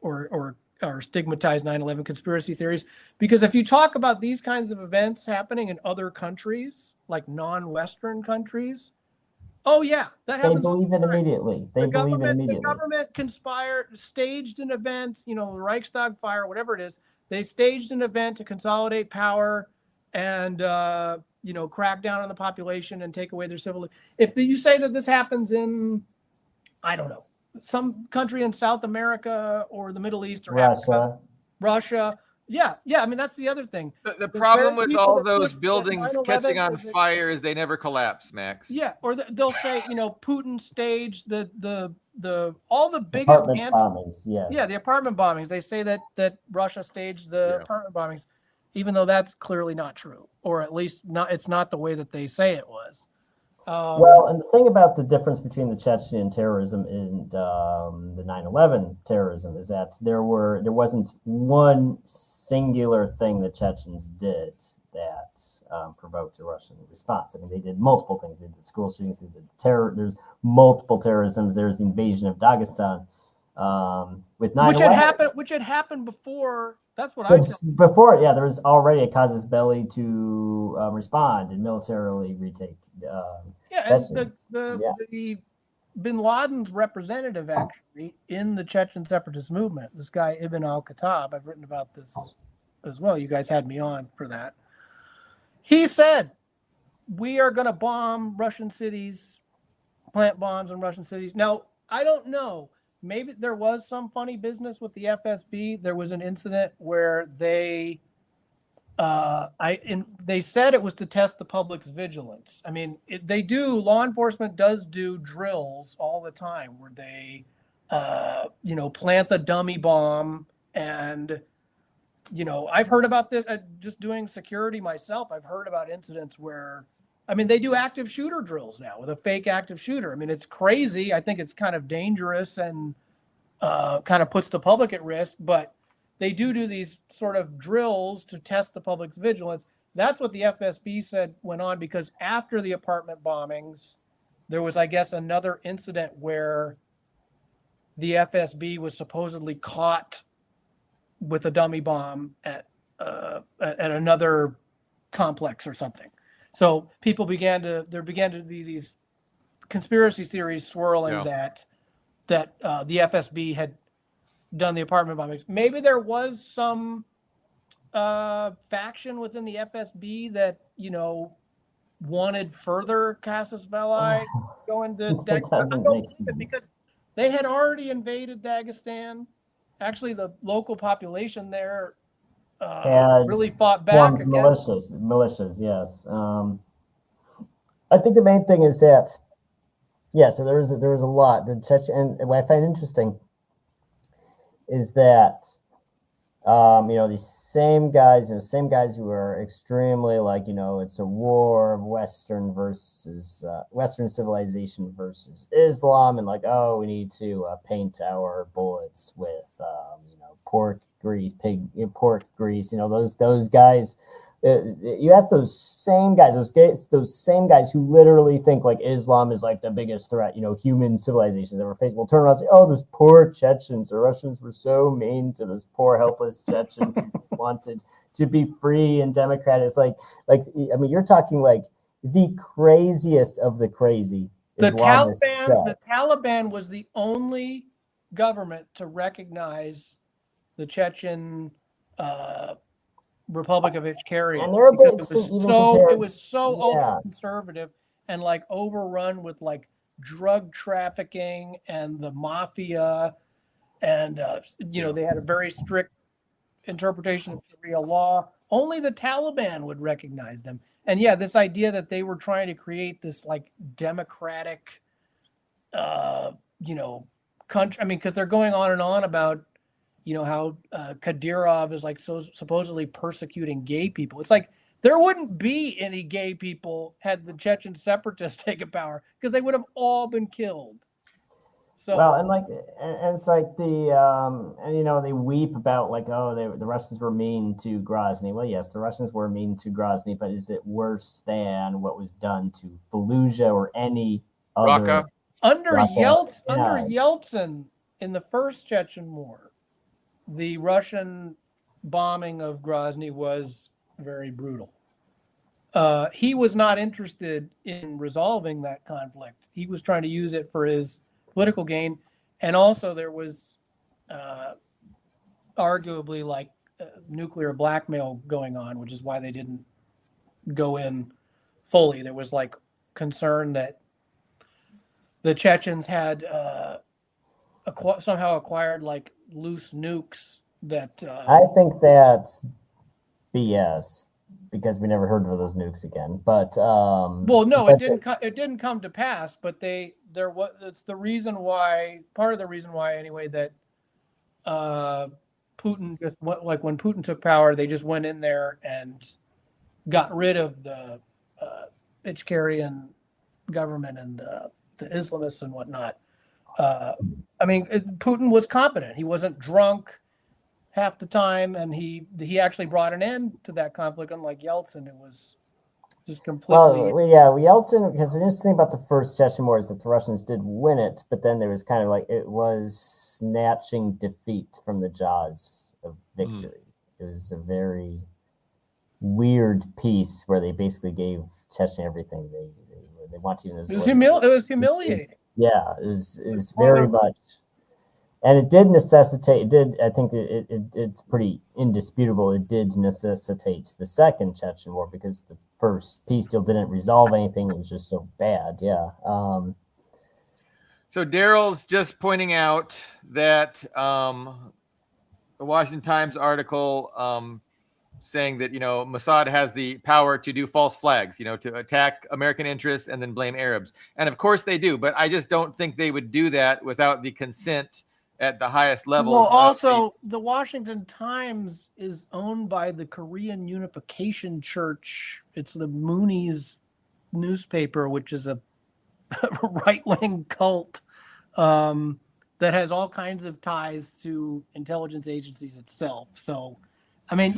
or stigmatize 9/11 conspiracy theories, because if you talk about these kinds of events happening in other countries, like non-Western countries, oh yeah, that happens. They believe it immediately. The government conspired, staged an event, the Reichstag fire, whatever it is. They staged an event to consolidate power and crack down on the population and take away their civil. If you say that this happens in, I don't know, some country in South America or the Middle East or Russia. Yeah. I mean, that's the other thing. The problem with all those buildings catching on fire is they never collapse, Max. Yeah, or they'll say, Putin staged all the biggest bombings. Yes. Yeah, the apartment bombings. They say that Russia staged the apartment bombings, even though that's clearly not true, or at least it's not the way that they say it was. Well, and the thing about the difference between the Chechen terrorism and the 9/11 terrorism is that there wasn't one singular thing the Chechens did that provoked a Russian response. I mean, they did multiple things. They did school shootings. They did terror. There's multiple terrorisms. There's the invasion of Dagestan. With 9/11. Which had happened before. That's what I said. Before, yeah, there was already a casus belli to respond and militarily retake. And the Bin Laden's representative actually in the Chechen separatist movement, this guy Ibn al-Khattab, I've written about this as well. You guys had me on for that. He said, we are going to bomb Russian cities, plant bombs in Russian cities. Now, I don't know. Maybe there was some funny business with the FSB. There was an incident where they said it was to test the public's vigilance. I mean, law enforcement does do drills all the time where they, plant the dummy bomb. And, I've heard about this just doing security myself. I've heard about incidents where, they do active shooter drills now with a fake active shooter. It's crazy. I think it's kind of dangerous and kind of puts the public at risk, but they do these sort of drills to test the public's vigilance. That's what the FSB said went on, because after the apartment bombings, there was, I guess, another incident where the FSB was supposedly caught with a dummy bomb at another complex or something. So there began to be these conspiracy theories swirling that the FSB had done the apartment bombings. Maybe there was some faction within the FSB that wanted further casus belli going to Dagestan, because they had already invaded Dagestan. Actually, the local population there really fought back against militias. Yes, I think the main thing is that so there was a lot. The Chechen, and what I find interesting is that these same guys who are extremely it's a war of Western civilization versus Islam, and we need to paint our bullets with pork grease, pork grease. Those guys. You ask those same guys who literally think Islam is the biggest threat, human civilizations ever faced, will turn around and say, oh, those poor Chechens, the Russians were so mean to those poor helpless Chechens who wanted to be free and democratic. It's you're talking the craziest of the crazy. The Taliban was the only government to recognize the Chechen Republic of Ichkeria, because it was so ultra conservative and overrun with drug trafficking and the mafia, and they had a very strict interpretation of Sharia law. Only the Taliban would recognize them. And this idea that they were trying to create this democratic country, because they're going on and on about how Kadyrov is so supposedly persecuting gay people. It's there wouldn't be any gay people had the Chechen separatists taken power, because they would have all been killed. So it's they weep about the Russians were mean to Grozny. Well, yes, the Russians were mean to Grozny, but is it worse than what was done to Fallujah or any other? Raqqa. Under Yeltsin in the first Chechen War, the Russian bombing of Grozny was very brutal. He was not interested in resolving that conflict. He was trying to use it for his political gain. And also there was arguably nuclear blackmail going on, which is why they didn't go in fully. There was concern that the Chechens had somehow acquired loose nukes that I think that's BS, because we never heard of those nukes again. But it didn't come to pass. But it's the reason why, part of the reason why anyway, that Putin just when Putin took power, they just went in there and got rid of the Ichkerian government and the Islamists and whatnot. Putin was competent. He wasn't drunk half the time, and he actually brought an end to that conflict. Unlike Yeltsin, it was just completely. Yeltsin, because the interesting thing about the first Chechen War is that the Russians did win it, but then there was kind of like it was snatching defeat from the jaws of victory. It was a very weird peace where they basically gave Chechen everything they wanted. It was humiliating. It was very much. And it did necessitate. I think it's pretty indisputable. It did necessitate the second Chechen War because the first peace deal didn't resolve anything. It was just so bad. Yeah. So Daryl's just pointing out that the Washington Times article saying that Mossad has the power to do false flags, to attack American interests and then blame Arabs, and of course they do. But I just don't think they would do that without the consent at the highest levels. Well, also, the Washington Times is owned by the Korean Unification Church. It's the Moonies newspaper, which is a right-wing cult that has all kinds of ties to intelligence agencies itself. So, I mean,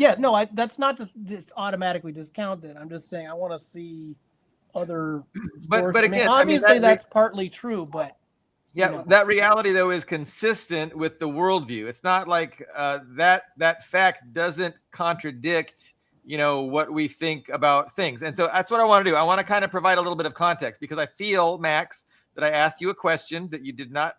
that's not just automatically discounted. I'm just saying I want to see other sources. But again, obviously that's partly true, but that reality though is consistent with the worldview. It's not like that fact doesn't contradict what we think about things. And so that's what I want to do. I want to kind of provide a little bit of context because I feel, Max, that I asked you a question that you did not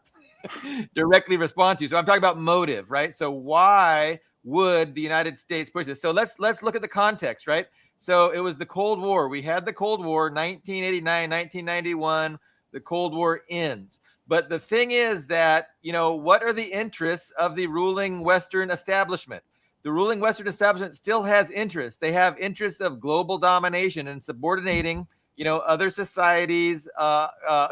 directly respond to. So I'm talking about motive, right? So why would the United States push this? So let's look at the context, right? So it was the Cold War. We had the Cold War, 1989, 1991. The Cold War ends. But the thing is that, what are the interests of the ruling Western establishment? The ruling Western establishment still has interests. They have interests of global domination and subordinating, other societies,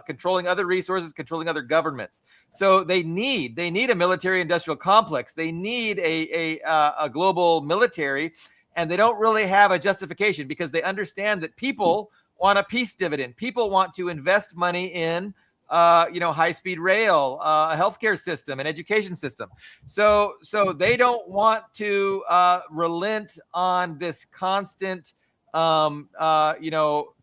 controlling other resources, controlling other governments. So they need a military industrial complex. They need a global military, and they don't really have a justification because they understand that people want a peace dividend. People want to invest money in high-speed rail, a healthcare system, an education system. So they don't want to relent on this constant,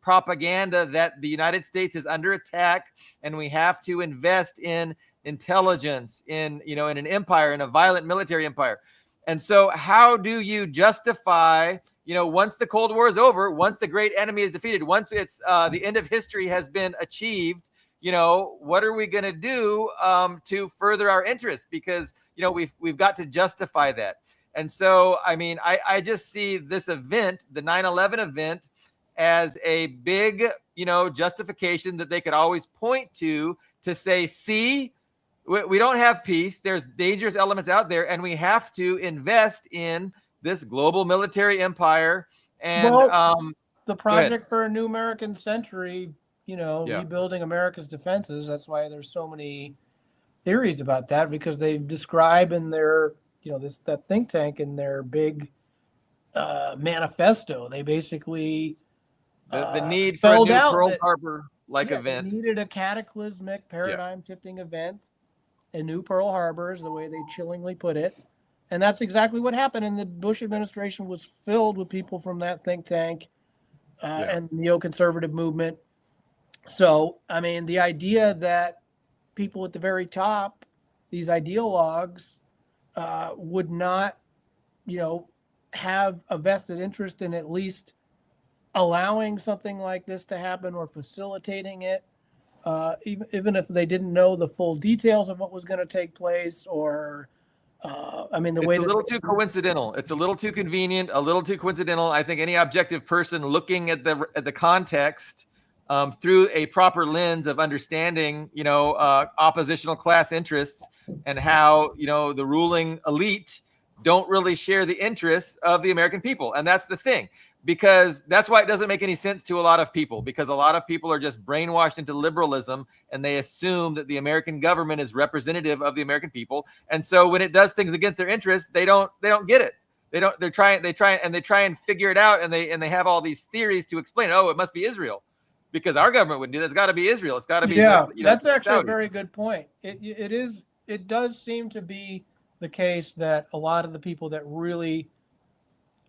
propaganda that the United States is under attack, and we have to invest in intelligence, in an empire, in a violent military empire. And so, how do you justify? Once the Cold War is over, once the great enemy is defeated, once it's the end of history has been achieved. What are we going to do to further our interests? Because, we've got to justify that. And so, I just see this event, the 9/11 event, as a big, justification that they could always point to say, see, we don't have peace. There's dangerous elements out there, and we have to invest in this global military empire. And the Project for a New American Century, rebuilding America's defenses. That's why there's so many theories about that, because they describe in their, that think tank in their big manifesto, they basically the need for a new Pearl Harbor event. They needed a cataclysmic, paradigm-shifting event. A new Pearl Harbor is the way they chillingly put it. And that's exactly what happened. And the Bush administration was filled with people from that think tank and the neoconservative movement. So, the idea that people at the very top, these ideologues, would not, have a vested interest in at least allowing something like this to happen or facilitating it, even if they didn't know the full details of what was going to take place, or it's a little too coincidental. It's a little too convenient, a little too coincidental. I think any objective person looking at the context through a proper lens of understanding, oppositional class interests and how, the ruling elite don't really share the interests of the American people. And that's the thing, because that's why it doesn't make any sense to a lot of people, because a lot of people are just brainwashed into liberalism and they assume that the American government is representative of the American people. And so when it does things against their interests, they don't get it. They try and figure it out, and they have all these theories to explain, oh, it must be Israel, because our government wouldn't do that. It's got to be Israel. It's got to be that's actually a very good point. It does seem to be the case that a lot of the people that really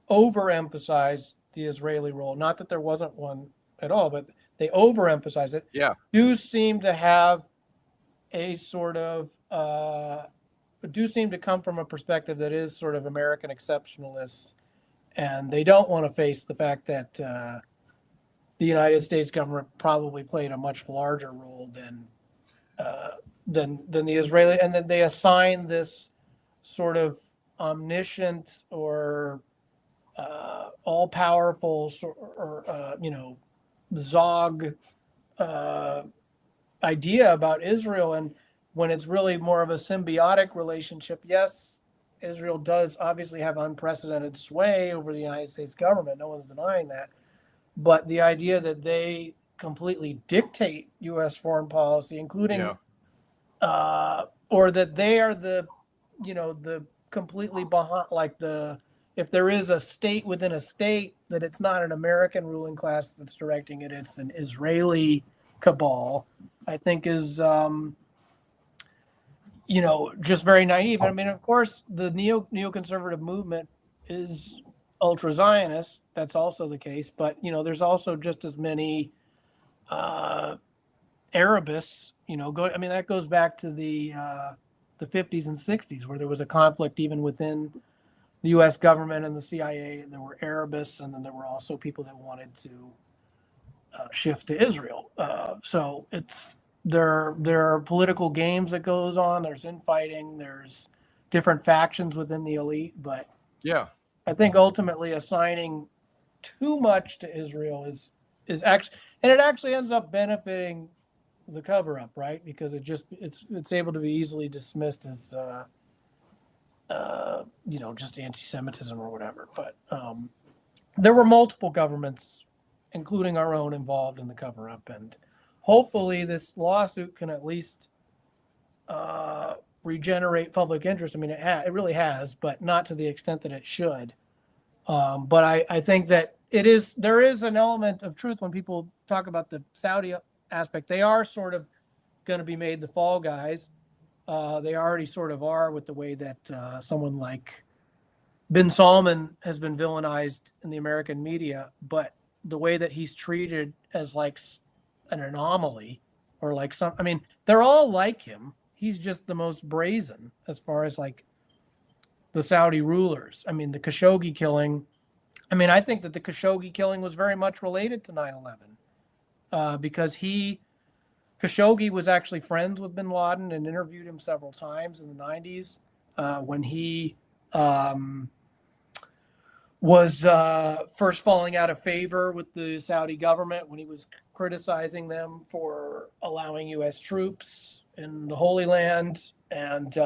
overemphasize the Israeli role. Not that there wasn't one at all, but they overemphasize it. Yeah. Do seem to have a sort of do seem to come from a perspective that is sort of American exceptionalist, and they don't want to face the fact that the United States government probably played a much larger role than the Israeli, and then they assign this sort of omniscient or all-powerful Zog idea about Israel, and when it's really more of a symbiotic relationship. Yes, Israel does obviously have unprecedented sway over the United States government. No one's denying that. But the idea that they completely dictate U.S. foreign policy, including, or that they are the completely behind, if there is a state within a state, that it's not an American ruling class that's directing it, it's an Israeli cabal, I think is, just very naive. I mean, of course, the neoconservative movement is ultra-Zionist. That's also the case. But, there's also just as many Arabists, that goes back to the 50s and 60s, where there was a conflict even within the U.S. government and the CIA. There were Arabists, and then there were also people that wanted to shift to Israel. So there are political games that goes on. There's infighting. There's different factions within the elite. But yeah, I think ultimately assigning too much to Israel is actually, and it actually ends up benefiting the cover-up, right? Because it's able to be easily dismissed as just anti-Semitism or whatever. But there were multiple governments, including our own, involved in the cover-up, and hopefully this lawsuit can at least regenerate public interest. I mean, it really has, but not to the extent that it should. But I think that there is an element of truth when people talk about the Saudi aspect. They are sort of going to be made the fall guys. They already sort of are, with the way that someone like bin Salman has been villainized in the American media, but the way that he's treated as like an anomaly, or like they're all like him. He's just the most brazen as far as like the Saudi rulers. I mean, the Khashoggi killing. I mean, I think that the Khashoggi killing was very much related to 9/11 because Khashoggi was actually friends with bin Laden and interviewed him several times in the 90s when he was first falling out of favor with the Saudi government, when he was criticizing them for allowing U.S. troops in the Holy Land, and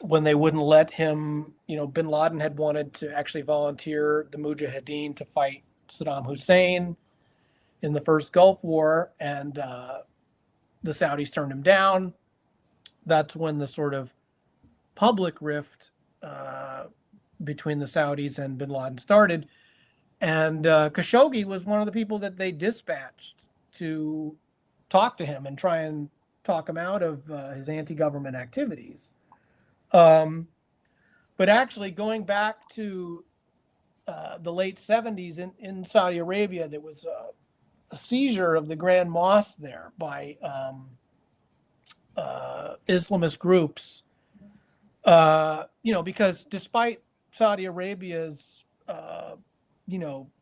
when they wouldn't let him, bin Laden had wanted to actually volunteer the Mujahideen to fight Saddam Hussein in the first Gulf War, and the Saudis turned him down. That's when the sort of public rift between the Saudis and bin Laden started. And Khashoggi was one of the people that they dispatched to talk to him and try and talk him out of his anti-government activities. But actually, going back to the late 70s in Saudi Arabia, there was a seizure of the Grand Mosque there by Islamist groups, because despite Saudi Arabia's,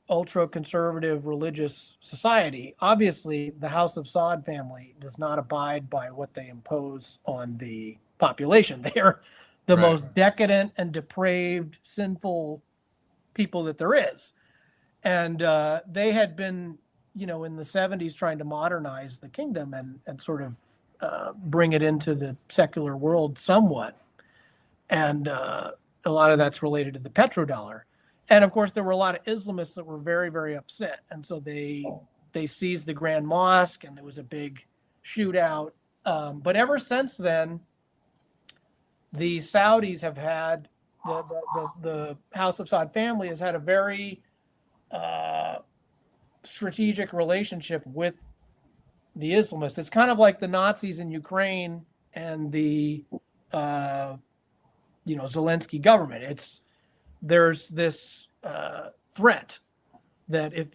ultra-conservative religious society, obviously the House of Saud family does not abide by what they impose on the population. They are the most decadent and depraved, sinful people that there is. And they had been, in the 70s trying to modernize the kingdom and sort of bring it into the secular world somewhat. And a lot of that's related to the petrodollar. And of course, there were a lot of Islamists that were very, very upset. And so they seized the Grand Mosque, and there was a big shootout. But ever since then, the Saudis have had, the House of Saud family has had a very strategic relationship with the Islamists. It's kind of like the Nazis in Ukraine and the Zelensky government. There's this threat that if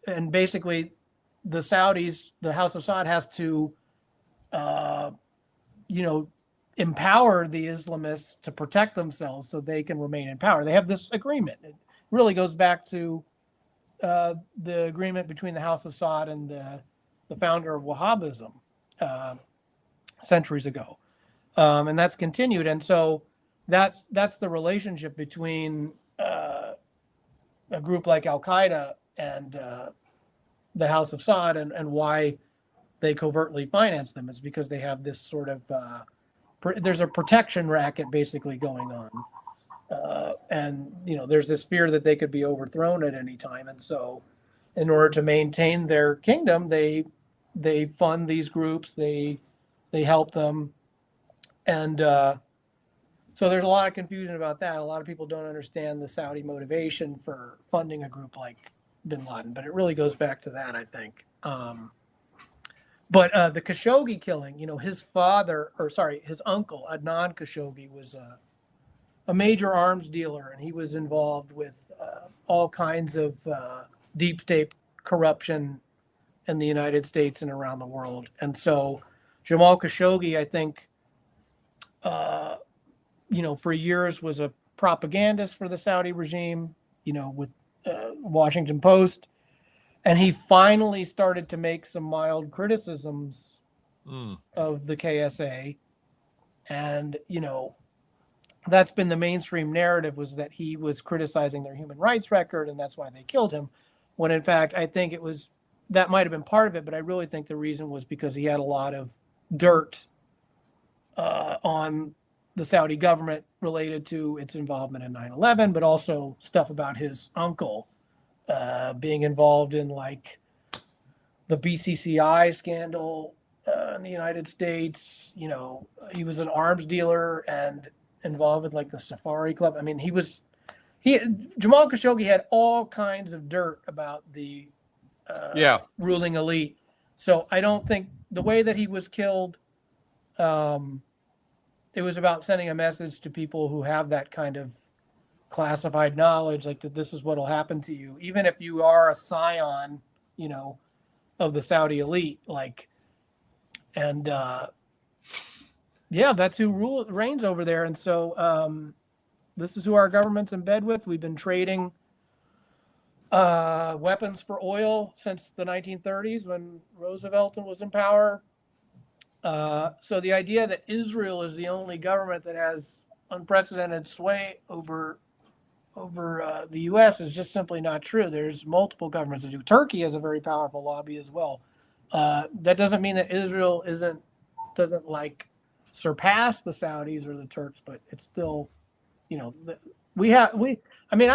and basically the Saudis, the House of Saud has to, empower the Islamists to protect themselves so they can remain in power. They have this agreement. It really goes back to the agreement between the House of Saud and the founder of Wahhabism centuries ago, and that's continued. And so that's the relationship between a group like Al Qaeda and the House of Saud, and why they covertly finance them is because they have this sort of there's a protection racket basically going on, and there's this fear that they could be overthrown at any time, and so in order to maintain their kingdom, they fund these groups, they help them, and so there's a lot of confusion about that. A lot of people don't understand the Saudi motivation for funding a group like Bin Laden, but it really goes back to that, I think. But the Khashoggi killing, his uncle, Adnan Khashoggi, was a major arms dealer, and he was involved with all kinds of deep state corruption in the United States and around the world. And so Jamal Khashoggi, I think, for years was a propagandist for the Saudi regime, with Washington Post. And he finally started to make some mild criticisms of the KSA. And, that's been the mainstream narrative, was that he was criticizing their human rights record, and that's why they killed him. When in fact, I think that might have been part of it, but I really think the reason was because he had a lot of dirt on the Saudi government related to its involvement in 9/11, but also stuff about his uncle being involved in like the BCCI scandal in the United States. He was an arms dealer and involved with like the Safari Club. I mean, Jamal Khashoggi had all kinds of dirt about the ruling elite. So I don't think the way that he was killed, it was about sending a message to people who have that kind of classified knowledge, like that this is what will happen to you, even if you are a scion, of the Saudi elite, and that's who reigns over there. And so this is who our government's in bed with. We've been trading weapons for oil since the 1930s when Roosevelt was in power. So the idea that Israel is the only government that has unprecedented sway over the U.S. is just simply not true. There's multiple governments that do. Turkey has a very powerful lobby as well. That doesn't mean that Israel doesn't surpass the Saudis or the Turks, but it's still, I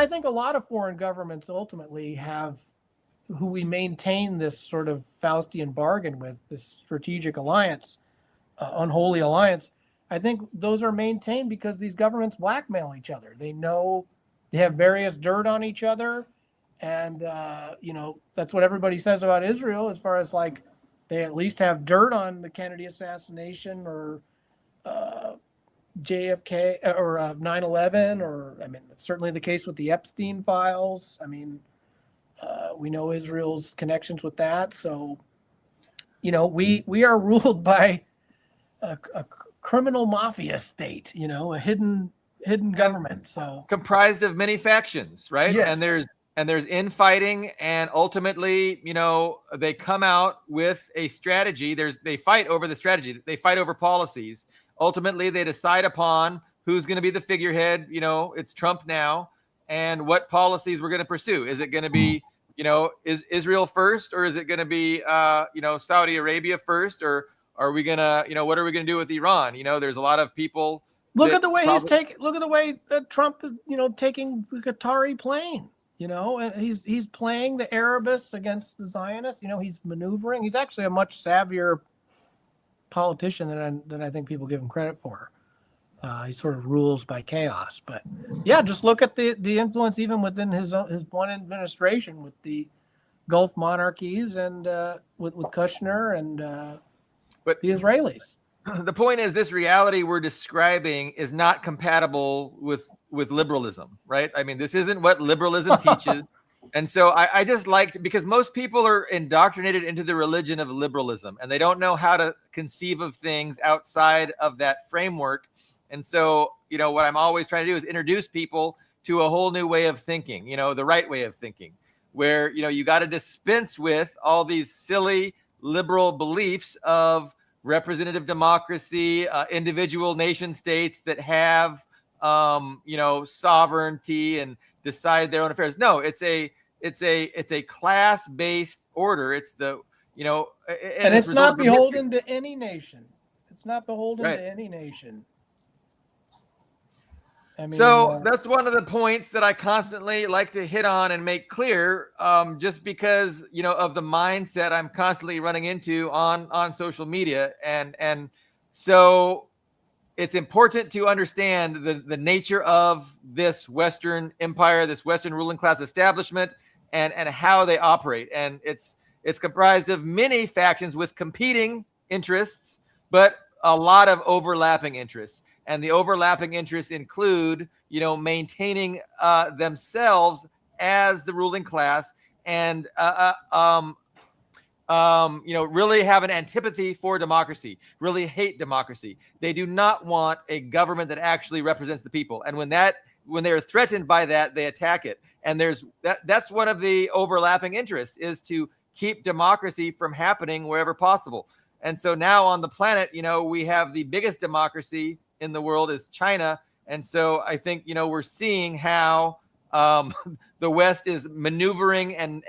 think a lot of foreign governments ultimately have who we maintain this sort of Faustian bargain with, this strategic alliance, unholy alliance. I think those are maintained because these governments blackmail each other. They know they have various dirt on each other. And, that's what everybody says about Israel, as far as they at least have dirt on the Kennedy assassination or JFK or 9/11, or, it's certainly the case with the Epstein files. We know Israel's connections with that. So, we are ruled by a criminal mafia state, a hidden government. So comprised of many factions, right? Yes. And there's infighting, and ultimately, they come out with a strategy. They fight over the strategy. They fight over policies. Ultimately, they decide upon who's going to be the figurehead. It's Trump now, and what policies we're going to pursue. Is it going to be, is Israel first, or is it going to be, Saudi Arabia first, or are we going to, what are we going to do with Iran? There's a lot of people. Look at the way look at the way Trump, taking the Qatari plane. And he's playing the Arabists against the Zionists. He's maneuvering. He's actually a much savvier politician than I think people give him credit for. He sort of rules by chaos. But yeah, just look at the influence even within his one administration with the Gulf monarchies and with Kushner and the Israelis. The point is, this reality we're describing is not compatible with liberalism, right? This isn't what liberalism teaches. And so I just liked, because most people are indoctrinated into the religion of liberalism and they don't know how to conceive of things outside of that framework. And so, what I'm always trying to do is introduce people to a whole new way of thinking, the right way of thinking, where, you got to dispense with all these silly liberal beliefs of representative democracy, individual nation states that have, sovereignty and decide their own affairs. No, it's a class-based order. It's the, and it's not beholden to any nation. It's not beholden to any nation. I mean, so that's one of the points that I constantly like to hit on and make clear, just because, of the mindset I'm constantly running into on social media. And so it's important to understand the nature of this Western empire, this Western ruling class establishment, and how they operate. And it's comprised of many factions with competing interests, but a lot of overlapping interests. And the overlapping interests include, maintaining themselves as the ruling class and, really have an antipathy for democracy, really hate democracy. They do not want a government that actually represents the people. And when they're threatened by that, they attack it. And that's one of the overlapping interests, is to keep democracy from happening wherever possible. And so now on the planet, we have the biggest democracy in the world is China. And so I think, we're seeing how the West is maneuvering and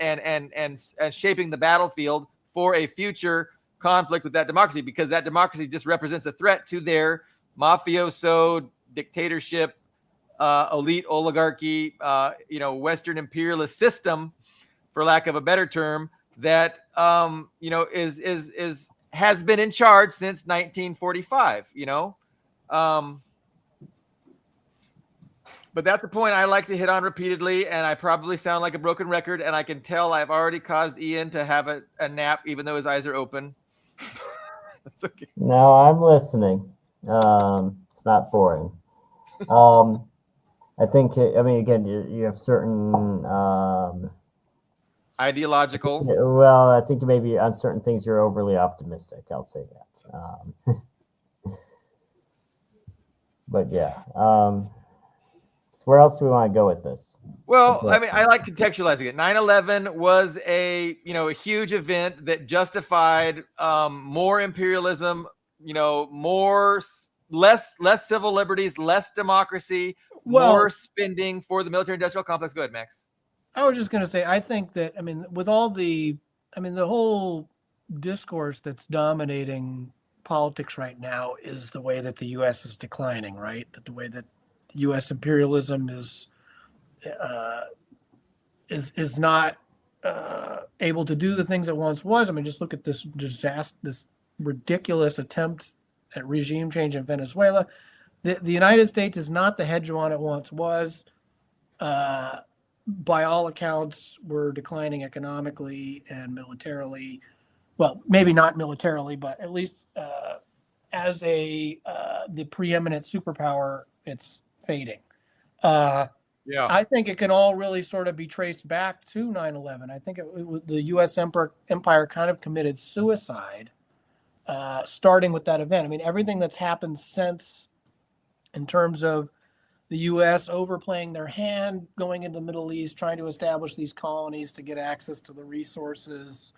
shaping the battlefield for a future conflict with that democracy, because that democracy just represents a threat to their mafioso dictatorship, elite oligarchy, Western imperialist system, for lack of a better term, that has been in charge since 1945. But that's a point I like to hit on repeatedly, and I probably sound like a broken record, and I can tell I've already caused Ian to have a nap, even though his eyes are open. That's okay. No, I'm listening. It's not boring. I think, again, you have certain... ideological. Well, I think maybe on certain things you're overly optimistic. I'll say that. But yeah. So where else do we want to go with this? Well, I like contextualizing it. 9/11 was a huge event that justified more imperialism, less civil liberties, less democracy, more spending for the military-industrial complex. Go ahead, Max. I was just going to say, I think that, with all the whole discourse that's dominating politics right now is the way that the U.S. is declining, right? That the way that U.S. imperialism is not able to do the things it once was. Just look at this disaster, this ridiculous attempt at regime change in Venezuela. The United States is not the hegemon it once was. By all accounts, we're declining economically and militarily. Well, maybe not militarily, but at least as the preeminent superpower, it's fading. I think it can all really sort of be traced back to 9/11. I think the U.S. empire kind of committed suicide, starting with that event. Everything that's happened since, in terms of the U.S. overplaying their hand, going into the Middle East, trying to establish these colonies to get access to the resources.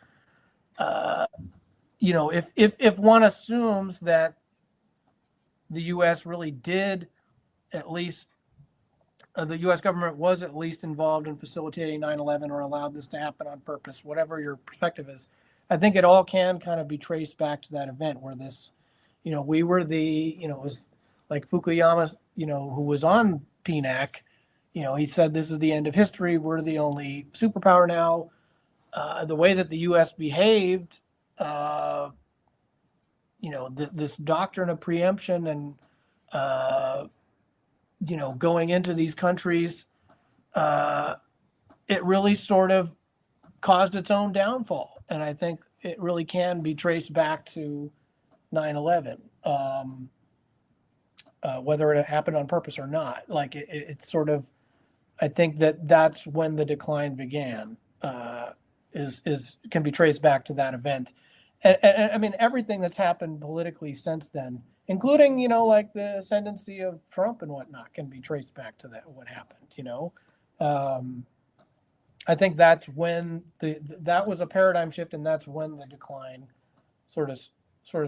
If one assumes that the U.S. really did, at least the U.S. government was at least involved in facilitating 9/11 or allowed this to happen on purpose, whatever your perspective is, I think it all can kind of be traced back to that event where this, we were it was like Fukuyama, who was on PNAC, he said, this is the end of history. We're the only superpower now. The way that the U.S. behaved, this doctrine of preemption and, going into these countries, it really sort of caused its own downfall. And I think it really can be traced back to 9/11. Whether it happened on purpose or not, like it's sort of, I think that's when the decline began. Can be traced back to that event, and I mean everything that's happened politically since then, including like the ascendancy of Trump and whatnot, can be traced back to what happened. I think that's when that was a paradigm shift, and that's when the decline sort of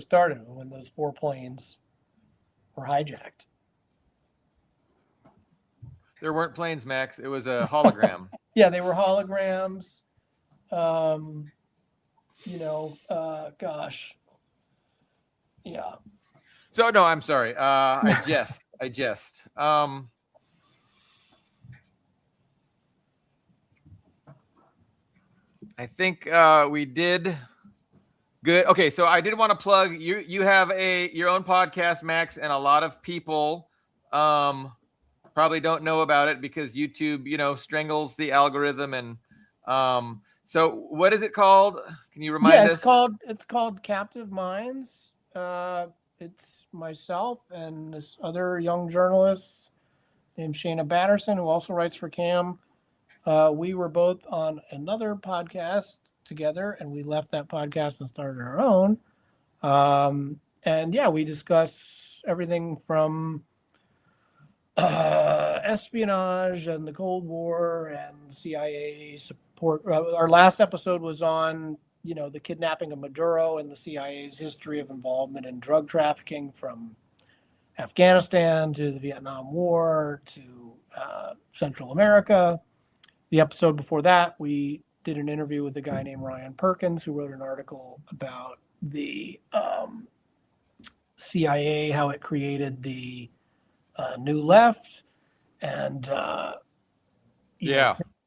started, when those 4 planes were hijacked. There weren't planes, Max. It was a hologram. Yeah, they were holograms. Gosh. Yeah. So no, I'm sorry. I jest. I think we did good. Okay, so I did want to plug you. You have your own podcast, Max, and a lot of people probably don't know about it because YouTube, strangles the algorithm. And so what is it called? Can you remind us? It's called Captive Minds. It's myself and this other young journalist named Shayna Batterson, who also writes for Cam. We were both on another podcast together, and we left that podcast and started our own. And yeah, we discuss everything from espionage and the Cold War and CIA support. Our last episode was on, the kidnapping of Maduro and the CIA's history of involvement in drug trafficking from Afghanistan to the Vietnam War to Central America. The episode before that, we did an interview with a guy named Ryan Perkins, who wrote an article about the CIA, how it created the New Left, and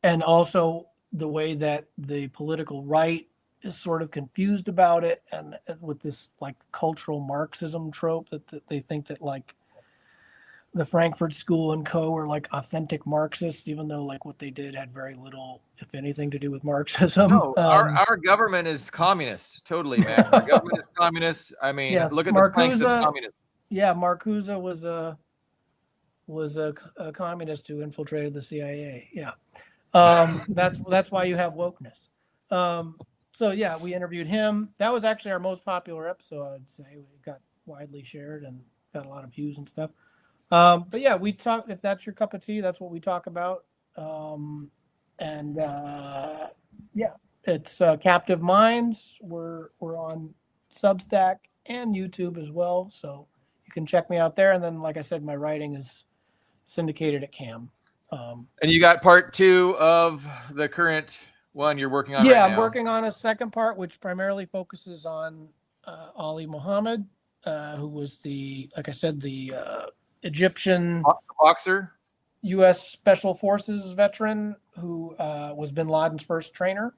and also the way that the political right is sort of confused about it, and with this like cultural Marxism trope that they think that like the Frankfurt School and co. are like authentic Marxists, even though like what they did had very little, if anything, to do with Marxism. No, our government is communist. Totally, man. Our government is communist. I mean, yes, look at the planks of communism. Yeah, Marcuse was a communist who infiltrated the CIA. Yeah, that's why you have wokeness. So yeah, we interviewed him. That was actually our most popular episode, I'd say. It got widely shared and got a lot of views and stuff. But yeah, we talk. If that's your cup of tea, that's what we talk about. Yeah, it's Captive Minds. We're on Substack and YouTube as well, so you can check me out there. And then, like I said, my writing is syndicated at Cam. And you got part 2 of the current one you're working on right now. I'm working on a second part, which primarily focuses on Ali Muhammad, who was the Egyptian boxer, U.S. Special Forces veteran who was bin Laden's first trainer.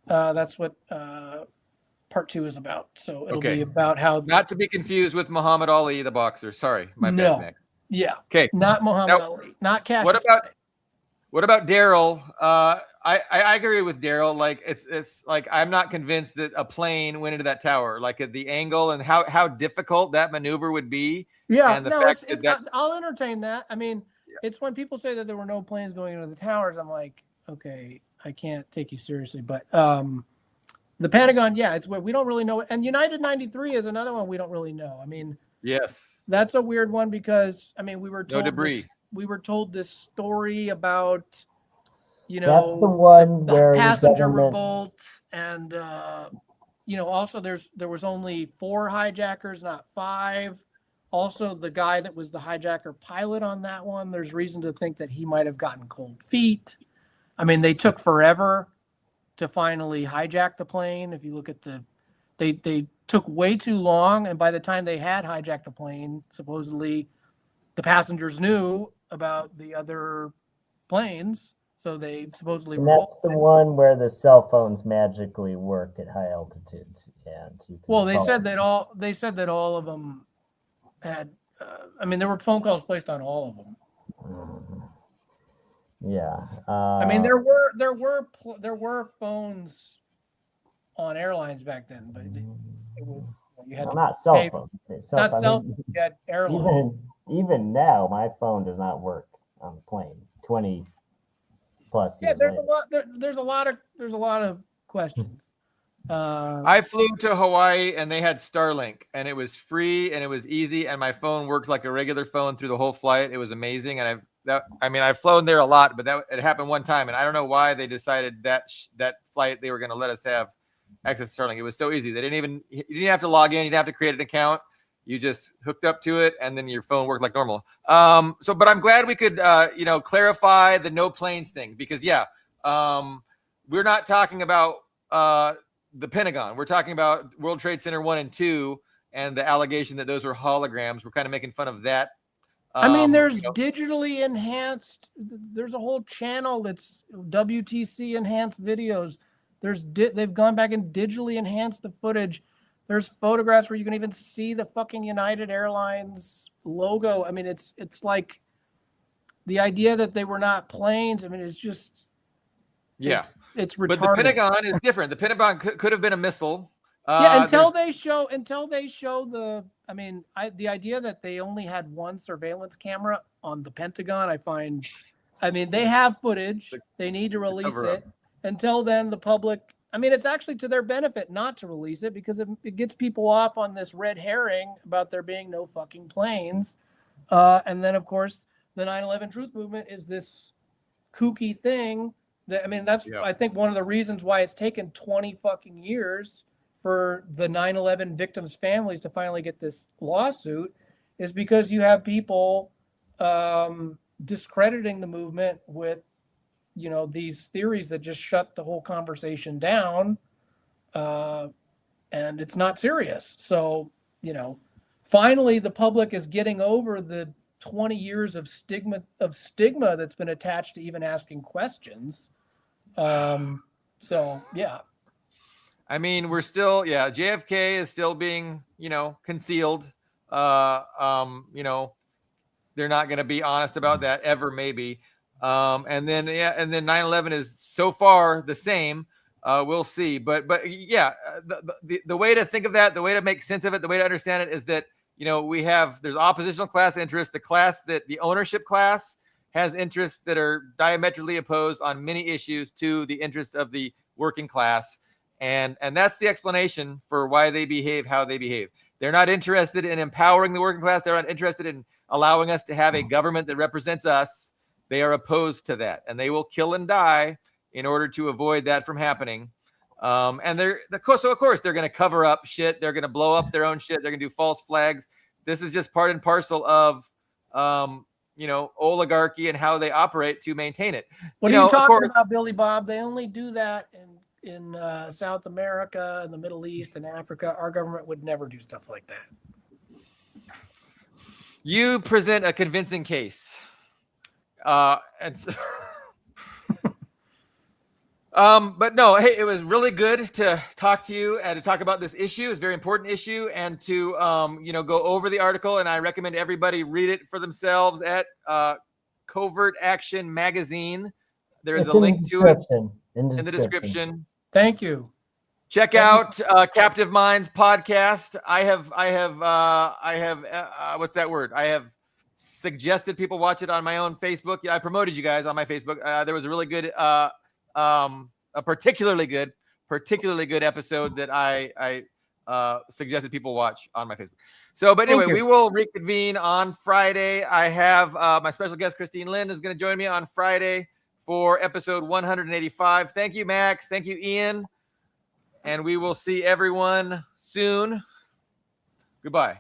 That's what part 2 is about. So it'll be about how... Not to be confused with Muhammad Ali, the boxer. Sorry, my bad, Max. Yeah. Okay. Not Muhammad Ali. Not Cassius. What about Daryl? I agree with Daryl. Like it's like I'm not convinced that a plane went into that tower. Like at the angle and how difficult that maneuver would be. Yeah. And the fact that I'll entertain that. I mean, it's when people say that there were no planes going into the towers. I'm like, okay, I can't take you seriously. But the Pentagon, it's where we don't really know. And United 93 is another one we don't really know. I mean, yes, that's a weird one because I mean we were told no debris. We were told this story about, that's the one where passenger revolt, and also there was only 4 hijackers, not 5. Also, the guy that was the hijacker pilot on that one, there's reason to think that he might have gotten cold feet. I mean, they took forever to finally hijack the plane. If you look at they took way too long, and by the time they had hijacked the plane, supposedly the passengers knew about the other planes, so they supposedly. And that's the one where the cell phones magically work at high altitudes. Well, they said that all of them had. There were phone calls placed on all of them. Yeah. I mean, there were phones on airlines back then, but it was you had not cell phones. Not cell phones. You had airlines. Even now, my phone does not work on the plane. plus Yeah, years there's later. a lot. There's a lot of questions. I flew to Hawaii and they had Starlink and it was free and it was easy and my phone worked like a regular phone through the whole flight. It was amazing. And I've flown there a lot, but it happened one time and I don't know why they decided that flight they were going to let us have access to Starlink. It was so easy. You didn't have to log in. You didn't have to create an account. You just hooked up to it and then your phone worked like normal. But I'm glad we could, clarify the no planes thing because we're not talking about, the Pentagon. We're talking about World Trade Center 1 and 2 and the allegation that those were holograms. We're kind of making fun of that. I mean, there's digitally enhanced. There's a whole channel that's WTC enhanced videos. They've gone back and digitally enhanced the footage. There's photographs where you can even see the fucking United Airlines logo. I mean, it's like the idea that they were not planes. I mean, it's just. Yeah, it's retarded. But the Pentagon is different. The Pentagon could have been a missile. Until they show the. I mean, the idea that they only had one surveillance camera on the Pentagon, I find. I mean, they have footage. They need to release it. Until then, the public. I mean, it's actually to their benefit not to release it because it gets people off on this red herring about there being no fucking planes. And then, of course, the 9/11 Truth Movement is this kooky thing. That's I think one of the reasons why it's taken 20 fucking years for the 9/11 victims' families to finally get this lawsuit is because you have people discrediting the movement with, these theories that just shut the whole conversation down, and it's not serious. So, finally the public is getting over the 20 years of stigma that's been attached to even asking questions. I mean, we're still, JFK is still being, concealed. They're not going to be honest about that ever, maybe. And then 9/11 is so far the same. We'll see. But the way to think of that, the way to make sense of it, the way to understand it is that, there's oppositional class interests, the ownership class has interests that are diametrically opposed on many issues to the interests of the working class. And that's the explanation for why they behave how they behave. They're not interested in empowering the working class. They're not interested in allowing us to have a government that represents us. They are opposed to that. And they will kill and die in order to avoid that from happening. And of course, they're going to cover up shit. They're going to blow up their own shit. They're going to do false flags. This is just part and parcel of, oligarchy and how they operate to maintain it. What are you talking about, Billy Bob? They only do that in South America and the Middle East and Africa. Our government would never do stuff like that. You present a convincing case. And so but no, hey, it was really good to talk to you and to talk about this issue. It's a very important issue, and to go over the article. And I recommend everybody read it for themselves at Covert Action Magazine. There is a link to it in the description. Thank you. Check out Captive Minds podcast. I have what's that word? I have suggested people watch it on my own Facebook. I promoted you guys on my Facebook. There was a really good a particularly good episode that I suggested people watch on my Facebook. So, but anyway, we will reconvene on Friday. I have my special guest, Christine Lynn, is going to join me on Friday for episode 185. Thank you, Max. Thank you, Ian. And we will see everyone soon. Goodbye.